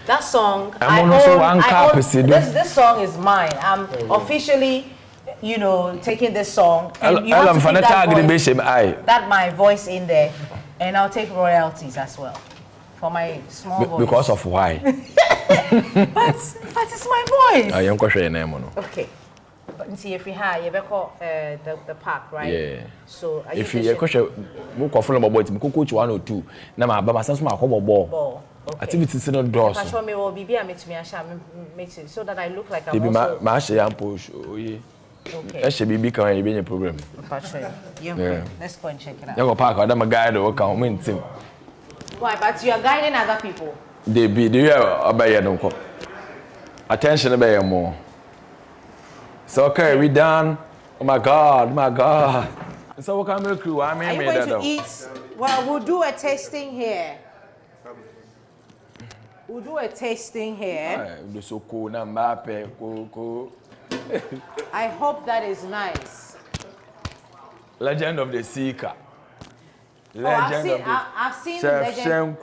That song, this song is mine. I'm officially, you know, taking this song. And you have to keep that my voice in there, and I'll take royalties as well for my small voice. Because of why? but it's my voice. I am questioning your name, okay. But see, if we have the park, right? Yeah. So if you question, we go follow my boy. We coach 1 or 2. Now my baba sense my come ball. Okay. Activities in the doors. I show me will be a meet so that I look like I'm also. My share and push. Okay. That should be can be a problem. Yeah. Let's go and check it out. You go park. I'm a guide. Work on me team. Why? But you are guiding other people. They be. Do you obey them? Attention, obey more. So okay, we done. Oh my God. So what kind of crew? I mean, are you going to eat? Well, we'll do a tasting here. We'll do a tasting here. So cool, Mbappe, cool. I hope that is nice. Legend of the Seeker. I've seen Chef Legend.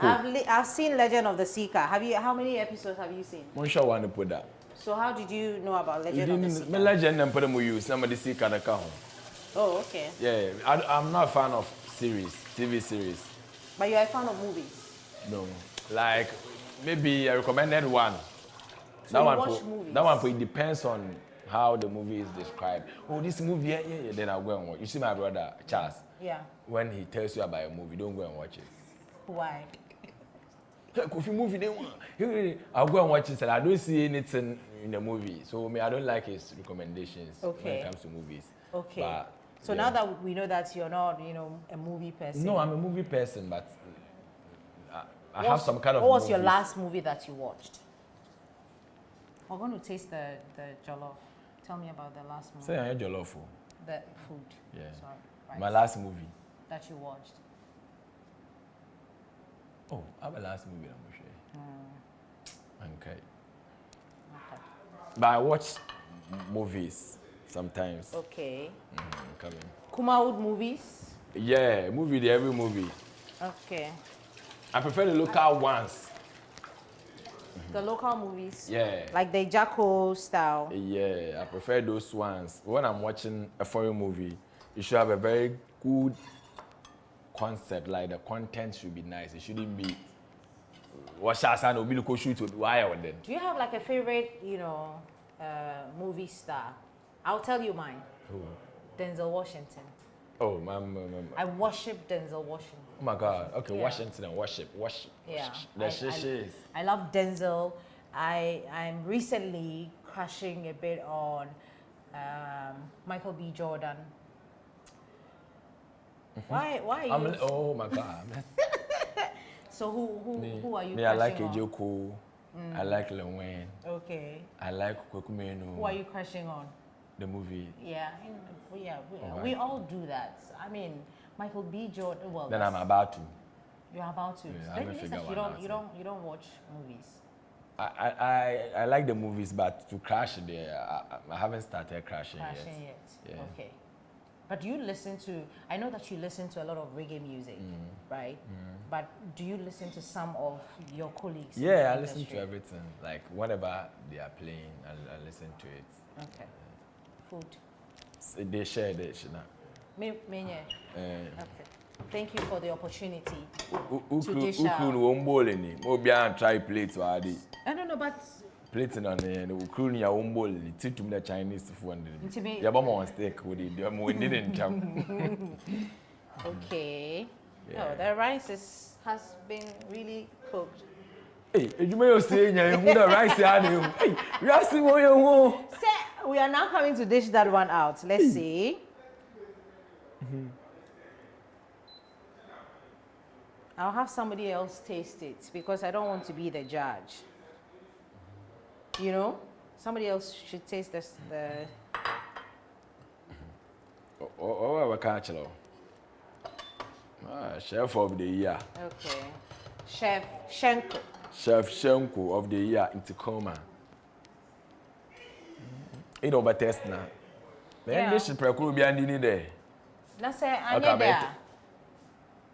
I've seen Legend of the Seeker. How many episodes have you seen? I'm sure one to put that. So how did you know about Legend of the Seeker? Legend and put them use somebody Seeker the car. Oh, okay. Yeah, I'm not a fan of TV series. But you're a fan of movies? No, like maybe I recommended one. So watch movies? That one, it depends on how the movie is described. Oh, this movie, yeah, then I'll go and watch. You see my brother, Charles? Yeah. When he tells you about a movie, don't go and watch it. Why? Kofi movie, I'll go and watch it, and I don't see anything in the movie. So I don't like his recommendations when it comes to movies. Okay. But, so now that we know that you're not, you know, a movie person. No, I'm a movie person, but I have some kind of. What was your last movie that you watched? We're going to taste the jollof. Tell me about the last movie. Say I jollof. The food. Yeah. Sorry, rice. My last movie. That you watched. Oh, I have a last movie I'm sure. Okay. But I watch movies sometimes. Okay. Coming. Kumawood movies? Yeah, every movie. Okay. I prefer the local ones. The local movies? Yeah. Like the Jacko style? Yeah, I prefer those ones. When I'm watching a foreign movie, you should have a very good concept, like the content should be nice. It shouldn't be do you have like a favorite, movie star? I'll tell you mine. Who? Denzel Washington. Oh, I worship Denzel Washington. Oh my God. Okay, Yeah. Washington and worship. Yeah. I love Denzel. I'm recently crashing a bit on Michael B. Jordan. Why are you? Oh my God. So who are you? Me, I like crushing on? Ejoko. I like Lil Wayne. Okay. I like Kwekumenu. Who are you crushing on? The movie. Yeah, we all do that. I mean, Michael B. Jordan. Well, Then I'm about to. You're about to. Yeah, I That haven't means figured that one out you don't watch movies. I like the movies, but to crash there, I haven't started crashing yet. Yeah. Yeah. Okay. But you listen to, I know that you listen to a lot of reggae music, right? But do you listen to some of your colleagues? Yeah, I listen to everything. Like, whenever they are playing, I listen to it. Okay. Food. So they share this, you know. Me, yeah. Okay. Thank you for the opportunity. Try plate I don't know, but plating on the Ukraine bowl, the Chinese food. On steak with it. We didn't jump. Okay. No, the rice has been really cooked. Hey, you may say who the rice hey, you are seeing what you We are now coming to dish that one out. Let's see. I'll have somebody else taste it because I don't want to be the judge. You know, somebody else should taste this. Oh, catch Chef of the year. Okay. Chef Shenko. Chef Shenko of the year in Tacoma. You know, but test now. The English preclude be any day. Na say anya there.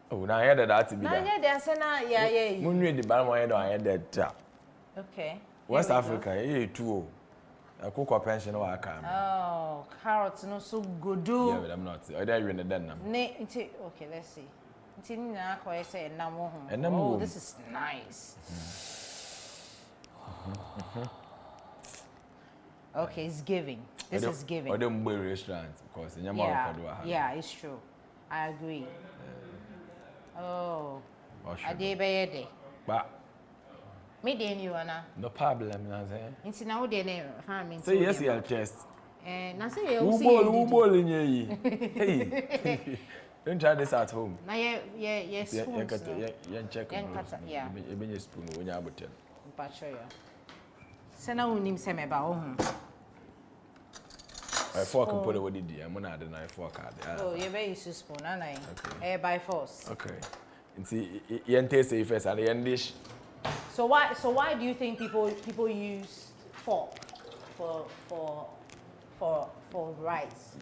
Oh, now I heard that to be there. Anya there say na yeah. Munwe the bad one I heard that. Okay. West Africa, too. A cocoa pension or I can. Oh, carrots no so good. Yeah, but I'm not. I don't even know. Okay, let's see. Oh, this is nice. Okay, it's giving. This is giving. I don't buy restaurants because yeah, it's true. I agree. Oh, I did be but me then you Anna. no problem, Naze. It's now the name farming. Say yes, you'll test. Na say you Who ball in ye? Hey, don't try this at home. Na yes. Check. Yeah. You bring a spoon when you're able to. Sena unim se me ba ohun. I fork and put it with the I'm not the knife fork card. Oh, you better use spoon, and I by force. Okay. And see, you taste it first at the end dish. So why do you think people use fork for rice?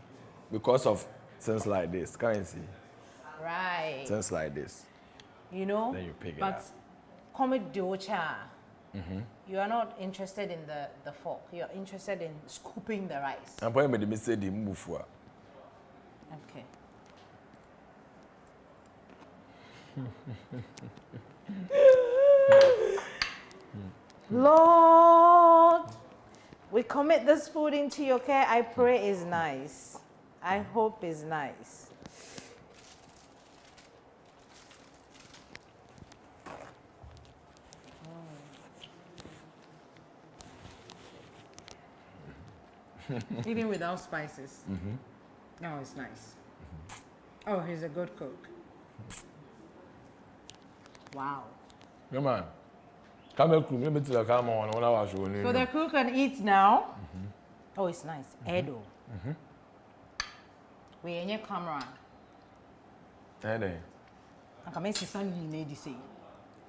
Because of things like this, can't you see? Right. Things like this. You know. Then you pick it but up. Come docha. You are not interested in the fork. You are interested in scooping the rice. I'm probably the mistake the move for. Okay. Lord, we commit this food into your care. I pray is nice. I hope is nice. Even without spices. No, it's nice. Oh, he's a good cook. Wow. Come on. Come on, let me tell you, come on. When I was showing you. So the cook can eat now. Oh, it's nice. Edo. We in your camera. Hey. I can make some need to say.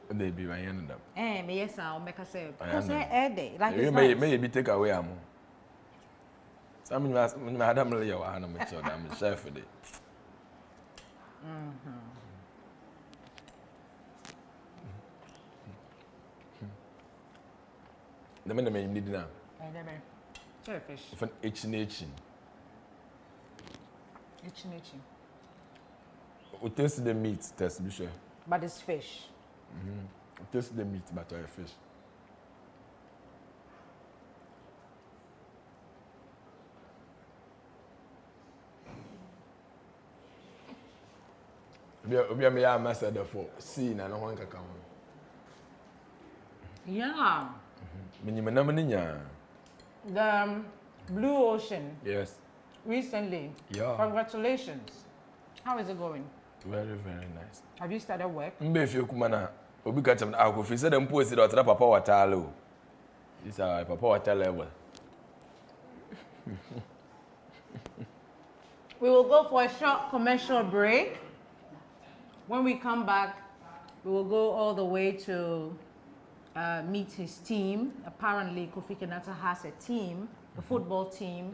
They be my end up. Me yes, I'll make a say. Because day. Like you may take away a more. Some Madam Leo, I'm a chef for it. The man may need now. I never. Sorry, fish. Of an H. We taste the meat, test be sure. But it's fish. Taste the meat, but I fish. We are master for seeing and one can come. Yeah. The Blue Ocean. Yes. Recently. Yeah. Congratulations. How is it going? Very, very nice. Have you started work? If you come on, we got some alcohol. If you said them post it out, Papa water. It's a Papa water level. We will go for a short commercial break. When we come back, we will go all the way to meet his team. Apparently, Kofi Kinaata has a team, a football team,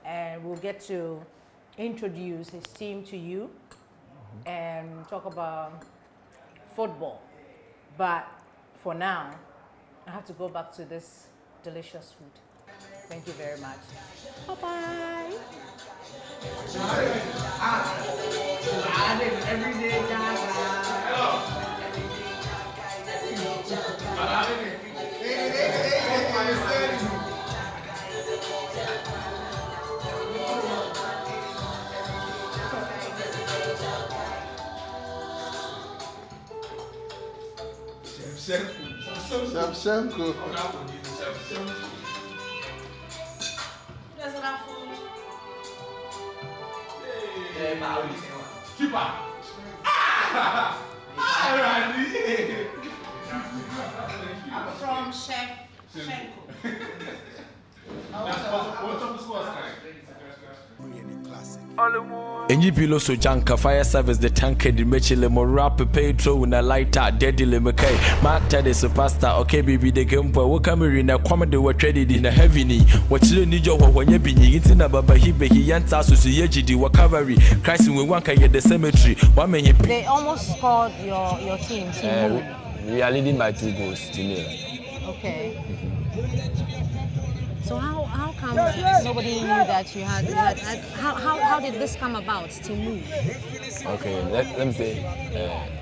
and we'll get to introduce his team to you and talk about football. But for now, I have to go back to this delicious food. Thank you very much. Bye-bye. Shamshanko. From Chef Shenko. NGP Loso Janka Fire Service the tanker the Mechile Morap Petro na lighter Daddy Lemake Marta the superstar okay baby the game for what camera in a comedy were traded in a heavy knee what you need your when you be in a baba hibe he yanta so yejidi wakavary Christ we one can get the cemetery one man They almost scored your team. We are leading by 2 goals to nil. Okay. So how come nobody knew that you had how did this come about to move? Okay, let me say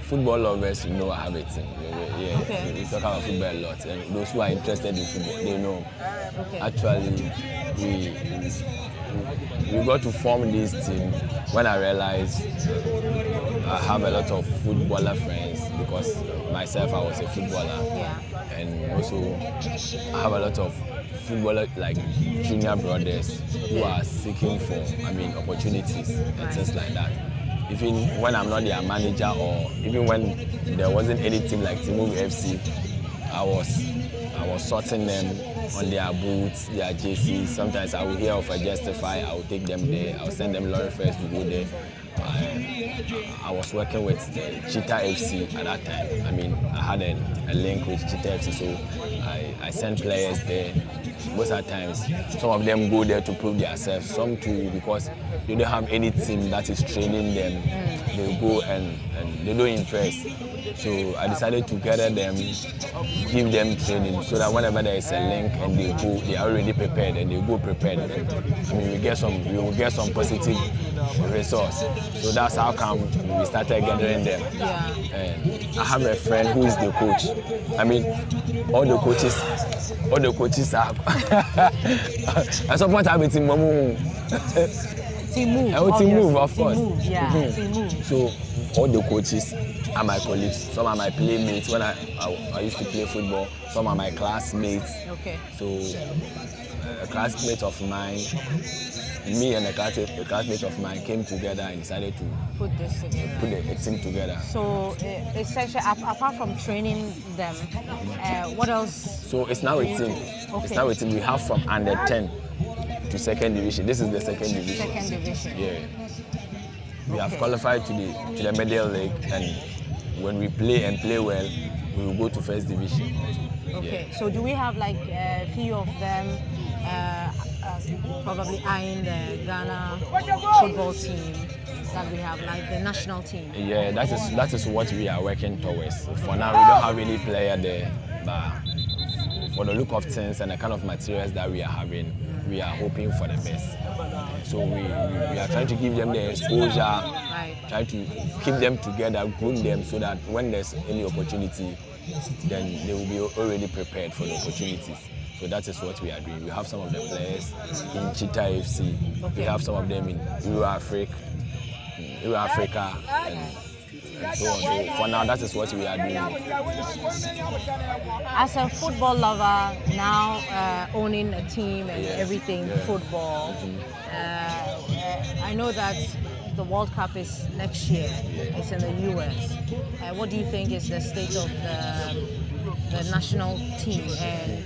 football lovers know I have a team. Yeah, okay. We talk about football a lot, and those who are interested in football, they know. Okay. Actually, we got to form this team when I realized I have a lot of footballer friends because myself I was a footballer, and also I have a lot of footballer like junior brothers who are seeking for opportunities and things like that. Even when I'm not their manager or even when there wasn't any team like Timu FC, I was sorting them on their boots, their jerseys. Sometimes I will hear of a Justify, I will take them there, I will send them lorry first to go there. I was working with Cheetah FC at that time. I had a link with Cheetah FC, so I sent players there. Most of the times, some of them go there to prove themselves, some too because they don't have any team that is training them. They go and they don't impress. So I decided to gather them, give them training, so that whenever there is a link and they go, they are already prepared and they go prepared. We will get some positive results. So that's how come we started gathering them. And I have a friend who is the coach. All the coaches are. At some point, I'm a team move. Team move, of course. Team move. So all the coaches are my colleagues. Some are my playmates when I used to play football. Some are my classmates. Okay. So a classmate of mine me and a classmate of mine came together and decided to put a team together. So essentially, apart from training them, what else? So it's now a team. Okay. It's now a team. We have from under 10 to second division. This is the second division. Second division. Yeah. We have qualified to the Middle League, and when we play and play well, we will go to first division. Okay. Yeah. So do we have like a few of them probably eyeing the Ghana football team that we have, like the national team? Yeah, that is what we are working towards. For now, we don't have any player there, but for the look of things and the kind of materials that we are having, we are hoping for the best. So we are trying to give them the exposure, try to keep them together, groom them so that when there's any opportunity, then they will be already prepared for the opportunities. So that is what we are doing. We have some of the players in Cheetah FC. We have some of them in Euro Africa, and so on. So for now, that is what we are doing. As a football lover, now owning a team and everything football, I know that the World Cup is next year. It's in the US. What do you think is the state of the national team, and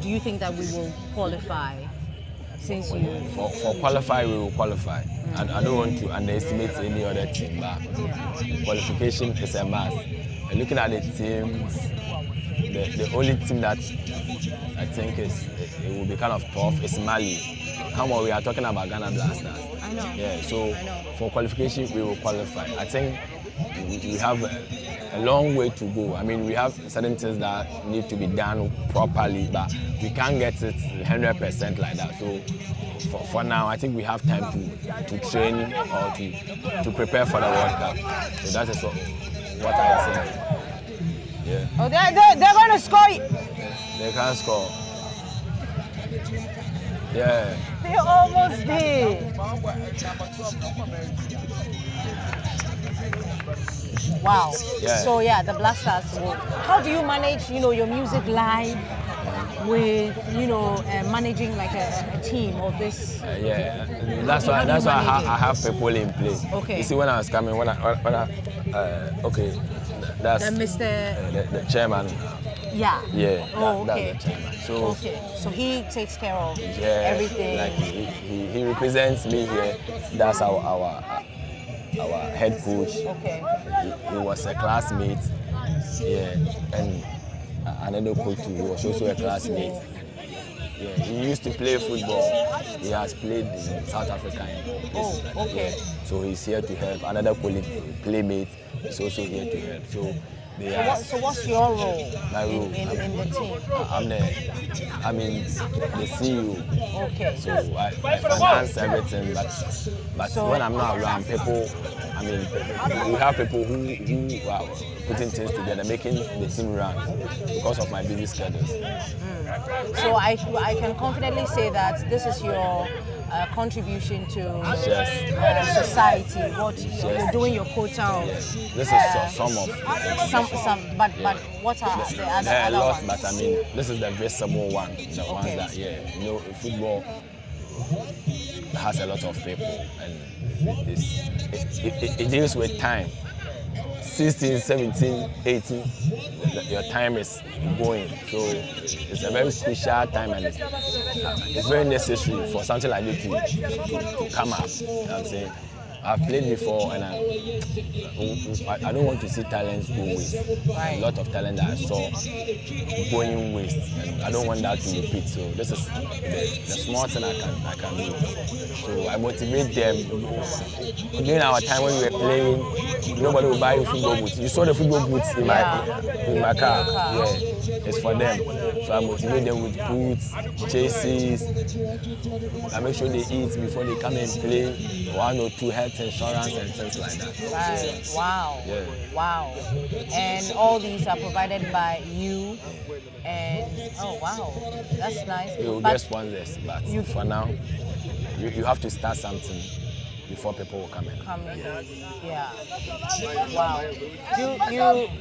do you think that we will qualify? Since you for qualify, we will qualify. I don't want to underestimate any other team, but qualification is a must. And looking at the teams, the only team that I think it will be kind of tough is Mali. Come on, we are talking about Ghana Blasters. I know. Yeah, so for qualification, we will qualify. I think we have a long way to go. I mean, we have certain things that need to be done properly, but we can't get it 100% like that. So for now, I think we have time to train or to prepare for the World Cup. So that is what I think. Yeah. Oh, they're going to score. They can score. Yeah. They almost did. Wow. Yeah. So yeah, the Blasters. How do you manage, your music live with, managing like a team of this? Yeah. That's why I have people in place. Okay. You see, when I was coming, okay, that's the chairman. Yeah. Yeah. Oh, okay. That's the chairman. So he takes care of everything. Like he represents me here. That's our head coach. Okay. He was a classmate. Yeah. And another coach who was also a classmate. Yeah. He used to play football. He has played in South Africa and places like that. Okay. Yeah. So he's here to help. Another colleague, playmate, is also here to help. So what's your role my role in the team? I'm the CEO. Okay. So I finance everything, but when I'm not around, we have people who are putting things together, making the team run because of my busy schedules. So I can confidently say that this is your contribution to society. What you're doing your quota of. This is some of. But what are the other? There are a lot, ones? but this is the visible one. The ones that football has a lot of people, and it deals with time. 16, 17, 18, your time is going. So it's a very crucial time, and it's very necessary for something like this to come up. You know what I'm saying? I've played before, and I don't want to see talents go waste. A lot of talent that I saw going waste, and I don't want that to repeat. So this is the small thing I can do. So I motivate them. During our time when we were playing, nobody would buy you football boots. You saw the football boots in my car. Yeah, it's for them. So I motivate them with boots, chases. I make sure they eat before they come and play. 1 or 2 health insurance and things like that. Right. Wow. Yeah. Wow. And all these are provided by you. And oh wow, that's nice. You will get sponsors, but for now, you have to start something. before people will come in. Yeah. Wow.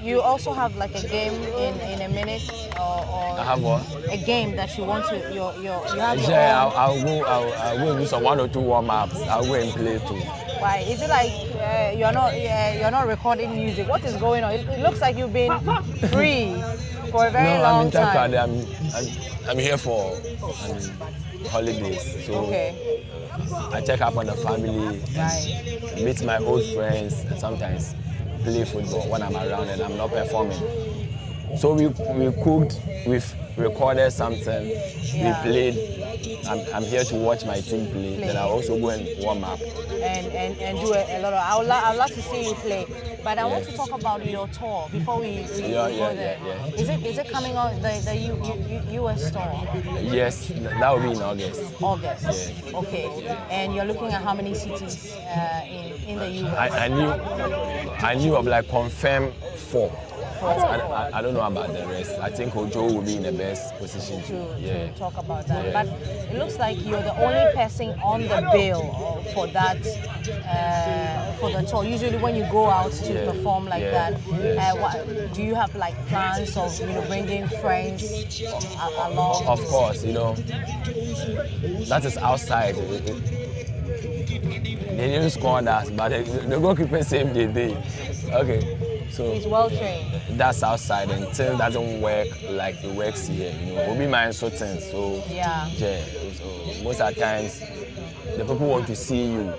You also have like a game in a minute or I have what? A game that you want to you have your Yeah, own. I'll go do some 1 or 2 warm-ups. I'll go and play too. Why? Is it like you're not recording music? What is going on? It looks like you've been free for a very long time. No, I'm here for holidays. So okay. I check up on the family, Right. meet my old friends, and sometimes play football when I'm around and I'm not performing. So we cooked, we've recorded something, we played. I'm here to watch my team play. Then I'll also go and warm up. And do a lot of. I would love to see you play, but I want to talk about your tour before we go there. Is it coming on the US tour? Yes, that will be in August. August. Yeah. Okay. And you're looking at how many cities in the US? I knew of like confirmed 4. I don't know about the rest. I think Ojo will be in the best position to talk about that. But it looks like you're the only person on the bill for that for the tour. Usually when you go out to perform like that, do you have like plans of bringing friends along? Of course, that is outside. They didn't score us, but the goalkeeper saved the day. Okay. So he's well trained. That's outside, and things doesn't work like it works here. We'll be my certain. So so most of the times, the people want to see you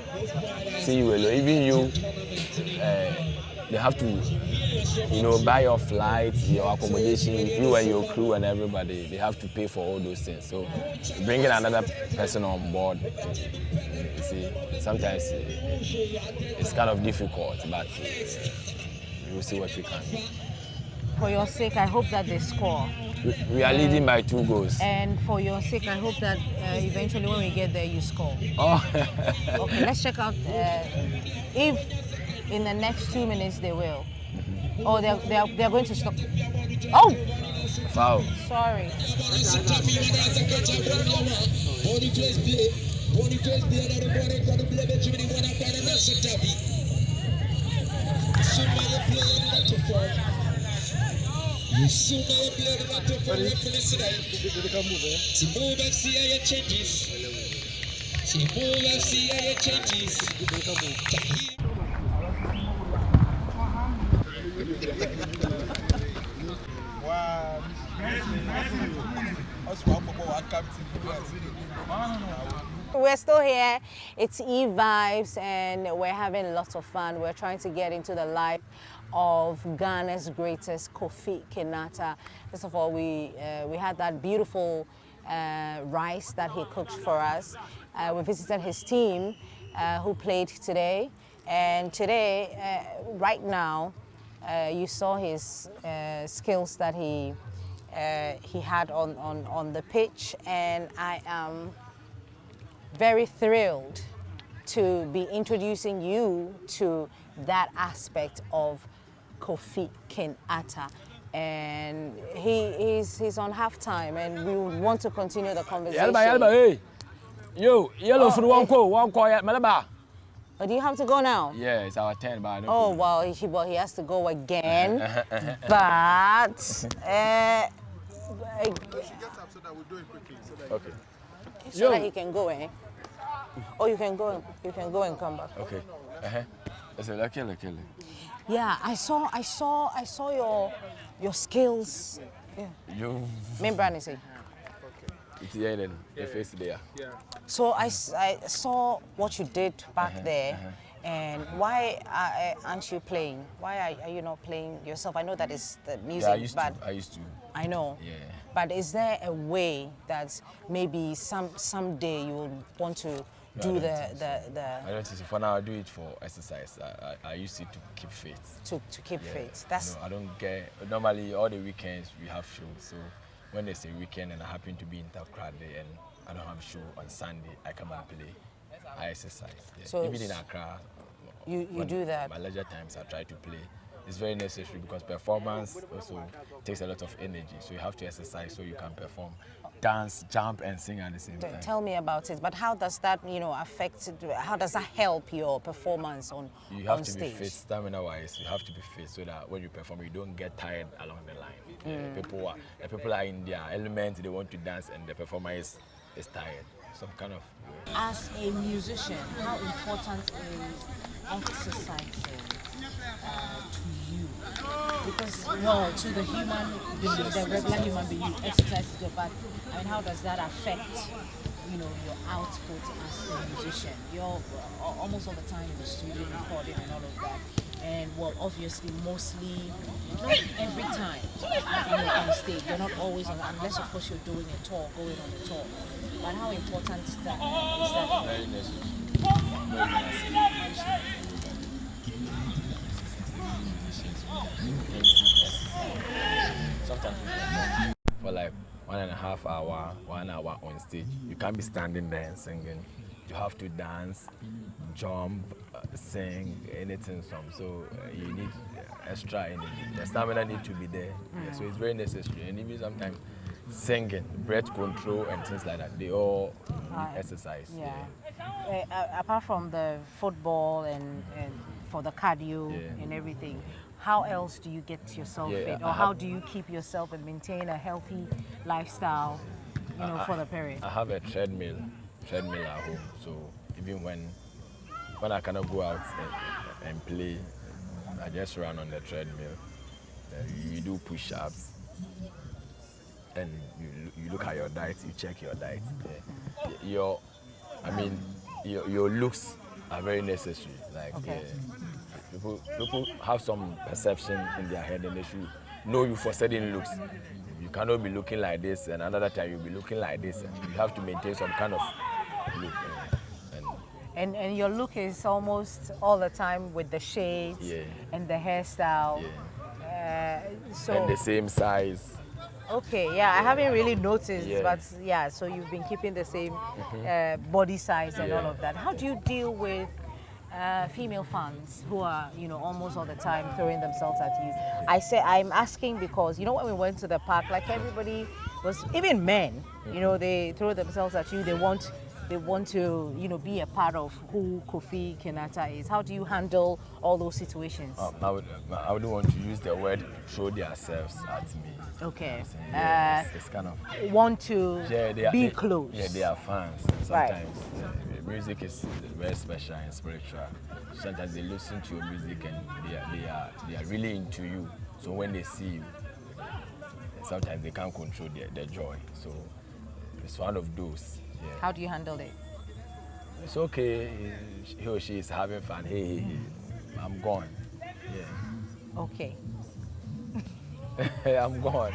alone. Even you, they have to, buy your flights, your accommodation, you and your crew and everybody. They have to pay for all those things. So bringing another person on board, you see, sometimes it's kind of difficult, but. We'll see what we can. For your sake, I hope that they score. We are leading by 2 goals. And for your sake, I hope that eventually when we get there, you score. Oh. Okay, let's check out if in the next 2 minutes they will. Oh, they're going to stop. Oh! Foul. Sorry. We're still here. It's Evibes, and we're having lots of fun. We're trying to get into the life of Ghana's greatest, Kofi Kinaata. First of all, we had that beautiful rice that he cooked for us. We visited his team who played today, and today, right now, you saw his skills that he had on the pitch, and I am very thrilled to be introducing you to that aspect of Kofi Kinaata. And he's on halftime, and we want to continue the conversation. Hey. Yo, yellow for one call, Malaba. Oh, do you have to go now? Yeah, it's our turn, but I don't. Oh, well, he has to go again. But She gets up so that we do it quickly. Okay. So that he can go, eh? Oh, you can go and come back. Okay. It's a kill. Yeah, I saw your skills. Yeah. You. Remember, say. It's here then. The face there. Yeah. So I saw what you did back there, and why aren't you playing? Why are you not playing yourself? I know that is the music, I used to. I know. Yeah. But is there a way that maybe someday you will want to do the I don't think so. For now, I do it for exercise. I use it to keep fit. To keep fit. That's. I don't get. Normally, all the weekends we have shows. So when there's a weekend and I happen to be in Takoradi and I don't have a show on Sunday, I come and play. I exercise. Yeah. So even in Accra. You do that. My leisure times, I try to play it's very necessary because performance also takes a lot of energy. So you have to exercise so you can perform, dance, jump, and sing at the same time. Tell me about it. But how does that, affect? How does that help your performance on stage? You have to be fit, stamina-wise. You have to be fit so that when you perform, you don't get tired along the line. People are in their element. They want to dance, and the performer is tired. Some kind of. As a musician, how important is exercising to you? Because, to the human being, the regular human being, you exercise your body. I mean, how does that affect, your output as a musician? You're almost all the time in the studio recording and all of that. And, obviously, mostly, not every time you're on stage. You're not always on, unless, of course, you're doing a tour, going on a tour. But how important is that? Very necessary. Sometimes for like 1.5 hours, 1 hour on stage, you can't be standing there and singing. You have to dance, jump, sing, anything. So you need extra energy. The stamina needs to be there. Yeah, so it's very necessary. And even sometimes singing, breath control, and things like that, they all need exercise. Apart from the football and for the cardio and everything, how else do you get yourself fit, or how do you keep yourself and maintain a healthy lifestyle, for the period? I have a treadmill at home, so even when I cannot go out and play, I just run on the treadmill. You do push-ups, and you look at your diet, you check your diet. Your looks are very necessary. People have some perception in their head, and they should know you for certain looks. You cannot be looking like this, and another time you'll be looking like this. And you have to maintain some kind of look. And your look is almost all the time with the shades and the hairstyle. And the same size. Okay, I haven't really noticed, but so you've been keeping the same body size and all of that. How do you deal with female fans who are, almost all the time throwing themselves at you? I'm asking because, when we went to the park, like everybody was, even men, they throw themselves at you. They want to, be a part of who Kofi Kinaata is. How do you handle all those situations? I wouldn't want to use the word throw themselves at me. Okay. It's kind of want to be close. Yeah, they are fans. Sometimes music is very special and spiritual. Sometimes they listen to your music and they are really into you. So when they see you, sometimes they can't control their joy. So it's one of those. Yeah. How do you handle it? It's okay. He or she is having fun. Hey, I'm gone. Yeah. Okay. I'm gone.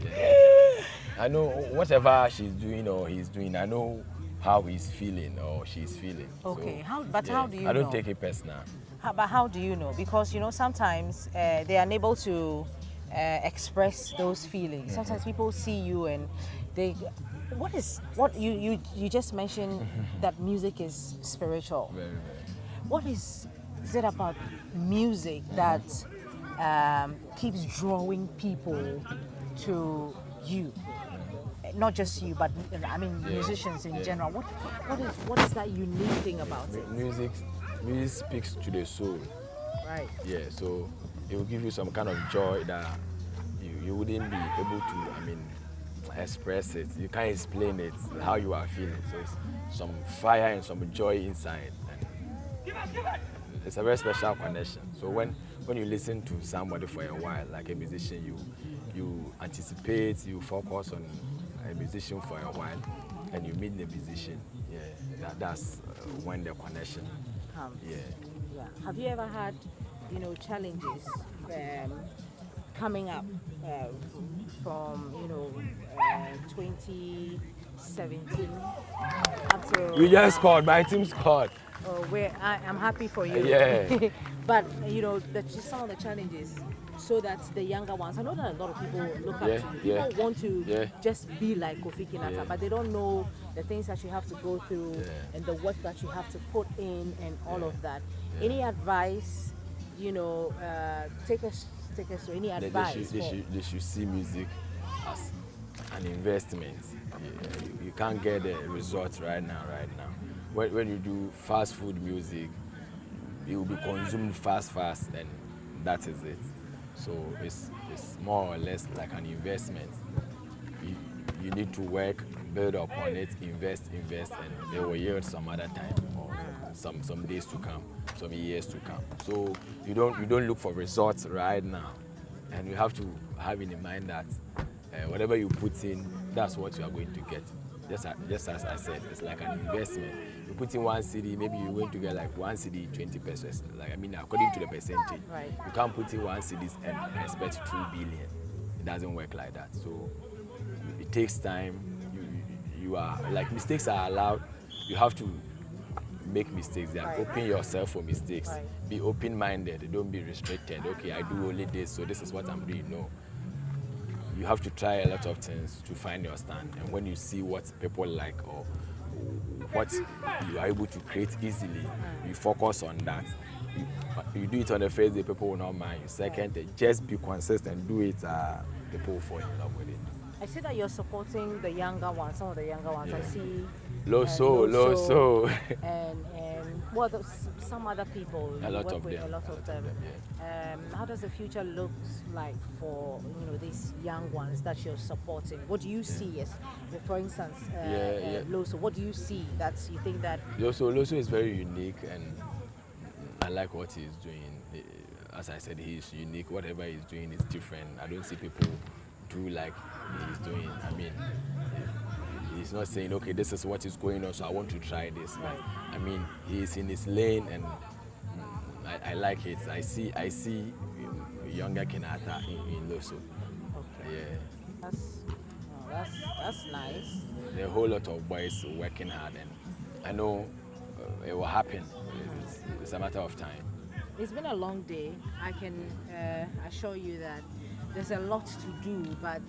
Yeah. I know whatever she's doing or he's doing, I know how he's feeling or she's feeling. Okay. So, how do you know? I don't take it personal. But how do you know? Because, sometimes they are unable to express those feelings. Sometimes people see you and they... What you just mentioned that music is spiritual. Very, very. What is it about music that keeps drawing people to you? Not just you, but musicians in general. What is that unique thing about it? Music speaks to the soul. Right. Yeah, so it will give you some kind of joy that you wouldn't be able to, express it. You can't explain it, how you are feeling. So it's some fire and some joy inside. And it's a very special connection. So when you listen to somebody for a while, like a musician, you anticipate, you focus on a musician for a while, and you meet the musician. Yeah, that's when the connection comes. Yeah. Have you ever had, challenges coming up from 2017 up to... You just scored. My team scored. I'm happy for you. Yeah. But that's just some of the challenges, so that the younger ones. I know that a lot of people look up to you. People want to just be like Kofi Kinaata, but they don't know the things that you have to go through and the work that you have to put in and all of that. Any advice, take us to any advice? They should see music as an investment. You can't get the results right now. When you do fast food music, it will be consumed fast, and that is it. So it's more or less like an investment. You need to work, build upon it, invest, and they will yield some other time or some days to come, some years to come. So you don't look for results right now, and you have to have in mind that whatever you put in, that's what you are going to get. Just as I said, it's like an investment. You put in 1 CD, maybe you're going to get like 1 CD 20 pesos. According to the percentage. Right. You can't put in 1 CD and expect 2 billion. It doesn't work like that. So it takes time. You are like, mistakes are allowed. You have to make mistakes. Right. Open yourself for mistakes. Right. Be open-minded. Don't be restricted. Okay, I do only this, so this is what I'm doing. No. You have to try a lot of things to find your stand. And when you see what people like or what you are able to create easily, you focus on that. You do it on the first day, people will not mind you. Second day, just be consistent. Do it, people will fall in love with it. I see that you're supporting the younger ones, some of the younger ones. Yeah. I see Low. and some other people. A lot of them. Yeah. How does the future look like for these young ones that you're supporting? What do you see as, for instance, Loso? What do you see that you think that Loso is very unique, and I like what he's doing. As I said, he's unique. Whatever he's doing is different. I don't see people do like he's doing. I mean, he's not saying, okay, this is what is going on, so I want to try this. Right. I mean, he's in his lane, and I like it. I see younger Kinata in Loso. Okay. Yeah. That's nice. There are a whole lot of boys working hard, and I know it will happen. It's a matter of time. It's been a long day. I can assure you that there's a lot to do, but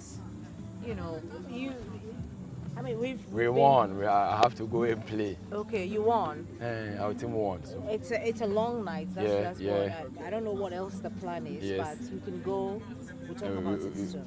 we won. I have to go and play. Okay, you won. Our team won. So. It's a long night. That's yeah. What I don't know what else the plan is, yes. but we can go. We'll talk about it soon.